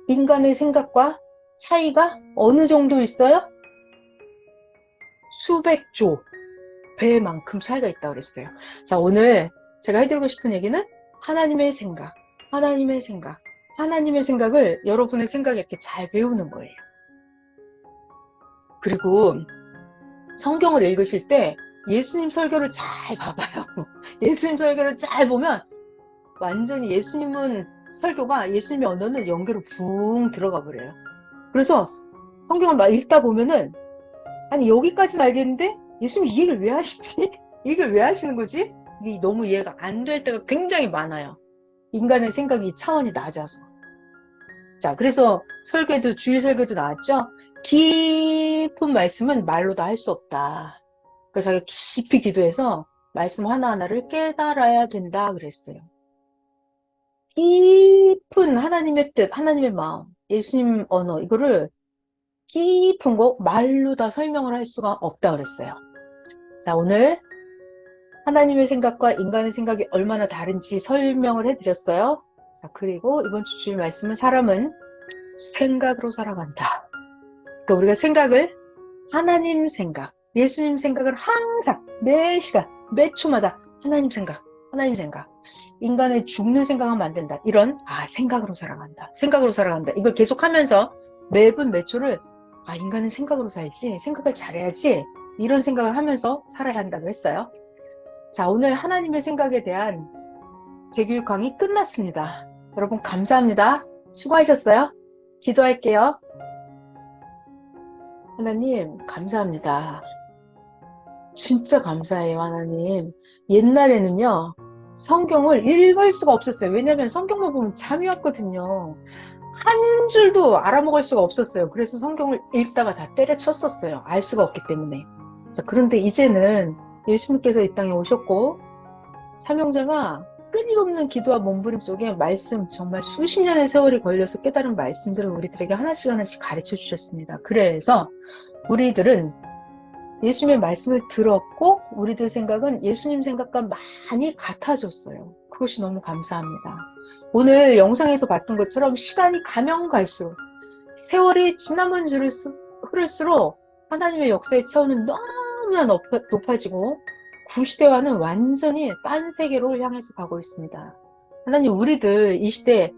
인간의 생각과 차이가 어느 정도 있어요? 수백조 배만큼 차이가 있다고 그랬어요. 자, 오늘 제가 해드리고 싶은 얘기는 하나님의 생각을 여러분의 생각에 이렇게 잘 배우는 거예요. 그리고 성경을 읽으실 때 예수님 설교를 잘 봐봐요. 예수님 설교를 잘 보면 완전히 예수님의 언어는 연계로 붕 들어가 버려요. 그래서 성경을 막 읽다 보면은 아니 여기까지는 알겠는데 예수님 이 얘기를 왜 하시지? 이 얘기를 왜 하시는 거지? 이게 너무 이해가 안 될 때가 굉장히 많아요. 인간의 생각이 차원이 낮아서. 자, 그래서 주일 설교도 나왔죠? 깊은 말씀은 말로 다 할 수 없다. 그래서 자기가 깊이 기도해서 말씀 하나하나를 깨달아야 된다 그랬어요. 깊은 하나님의 뜻, 하나님의 마음, 예수님 언어, 이거를 깊은 거 말로 다 설명을 할 수가 없다 그랬어요. 자, 오늘 하나님의 생각과 인간의 생각이 얼마나 다른지 설명을 해드렸어요. 자, 그리고 이번 주 주일 말씀은 사람은 생각으로 살아간다. 그러니까 우리가 생각을 하나님 생각, 예수님 생각을 항상 매 시간, 매 초마다 하나님 생각, 인간의 죽는 생각하면 안 된다. 이런 생각으로 살아간다. 이걸 계속하면서 매분 매 초를 인간은 생각으로 살지, 생각을 잘해야지, 이런 생각을 하면서 살아야 한다고 했어요. 자, 오늘 하나님의 생각에 대한 재교육 강의 끝났습니다. 여러분 감사합니다. 수고하셨어요. 기도할게요. 하나님 감사합니다. 진짜 감사해요, 하나님. 옛날에는요, 성경을 읽을 수가 없었어요. 왜냐면 성경만 보면 잠이 왔거든요. 한 줄도 알아먹을 수가 없었어요. 그래서 성경을 읽다가 다 때려쳤었어요. 알 수가 없기 때문에. 자, 그런데 이제는 예수님께서 이 땅에 오셨고, 삼형제가 끊임없는 기도와 몸부림 속에 말씀, 정말 수십 년의 세월이 걸려서 깨달은 말씀들을 우리들에게 하나씩 가르쳐 주셨습니다. 그래서 우리들은 예수님의 말씀을 들었고 우리들 생각은 예수님 생각과 많이 같아졌어요. 그것이 너무 감사합니다. 오늘 영상에서 봤던 것처럼 시간이 가면 갈수록 세월이 지나면 흐를수록 하나님의 역사의 차원은 너무나 높아지고 구시대와는 완전히 딴 세계로 향해서 가고 있습니다. 하나님, 우리들 이 시대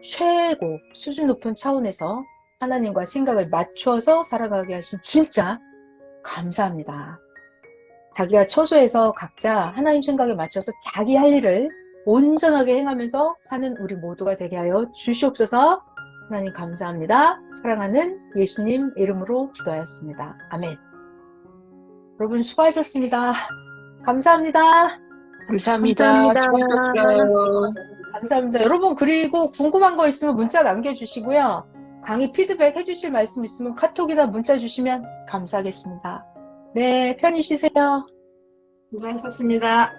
최고 수준 높은 차원에서 하나님과 생각을 맞춰서 살아가게 하신 진짜 감사합니다. 자기가 처소에서 각자 하나님 생각에 맞춰서 자기 할 일을 온전하게 행하면서 사는 우리 모두가 되게 하여 주시옵소서. 하나님 감사합니다. 사랑하는 예수님 이름으로 기도하였습니다. 아멘. 여러분 수고하셨습니다. 감사합니다. 감사합니다. 감사합니다. 여러분, 그리고 궁금한 거 있으면 문자 남겨주시고요. 강의 피드백 해주실 말씀 있으면 카톡이나 문자 주시면 감사하겠습니다. 네, 편히 쉬세요. 수고하셨습니다.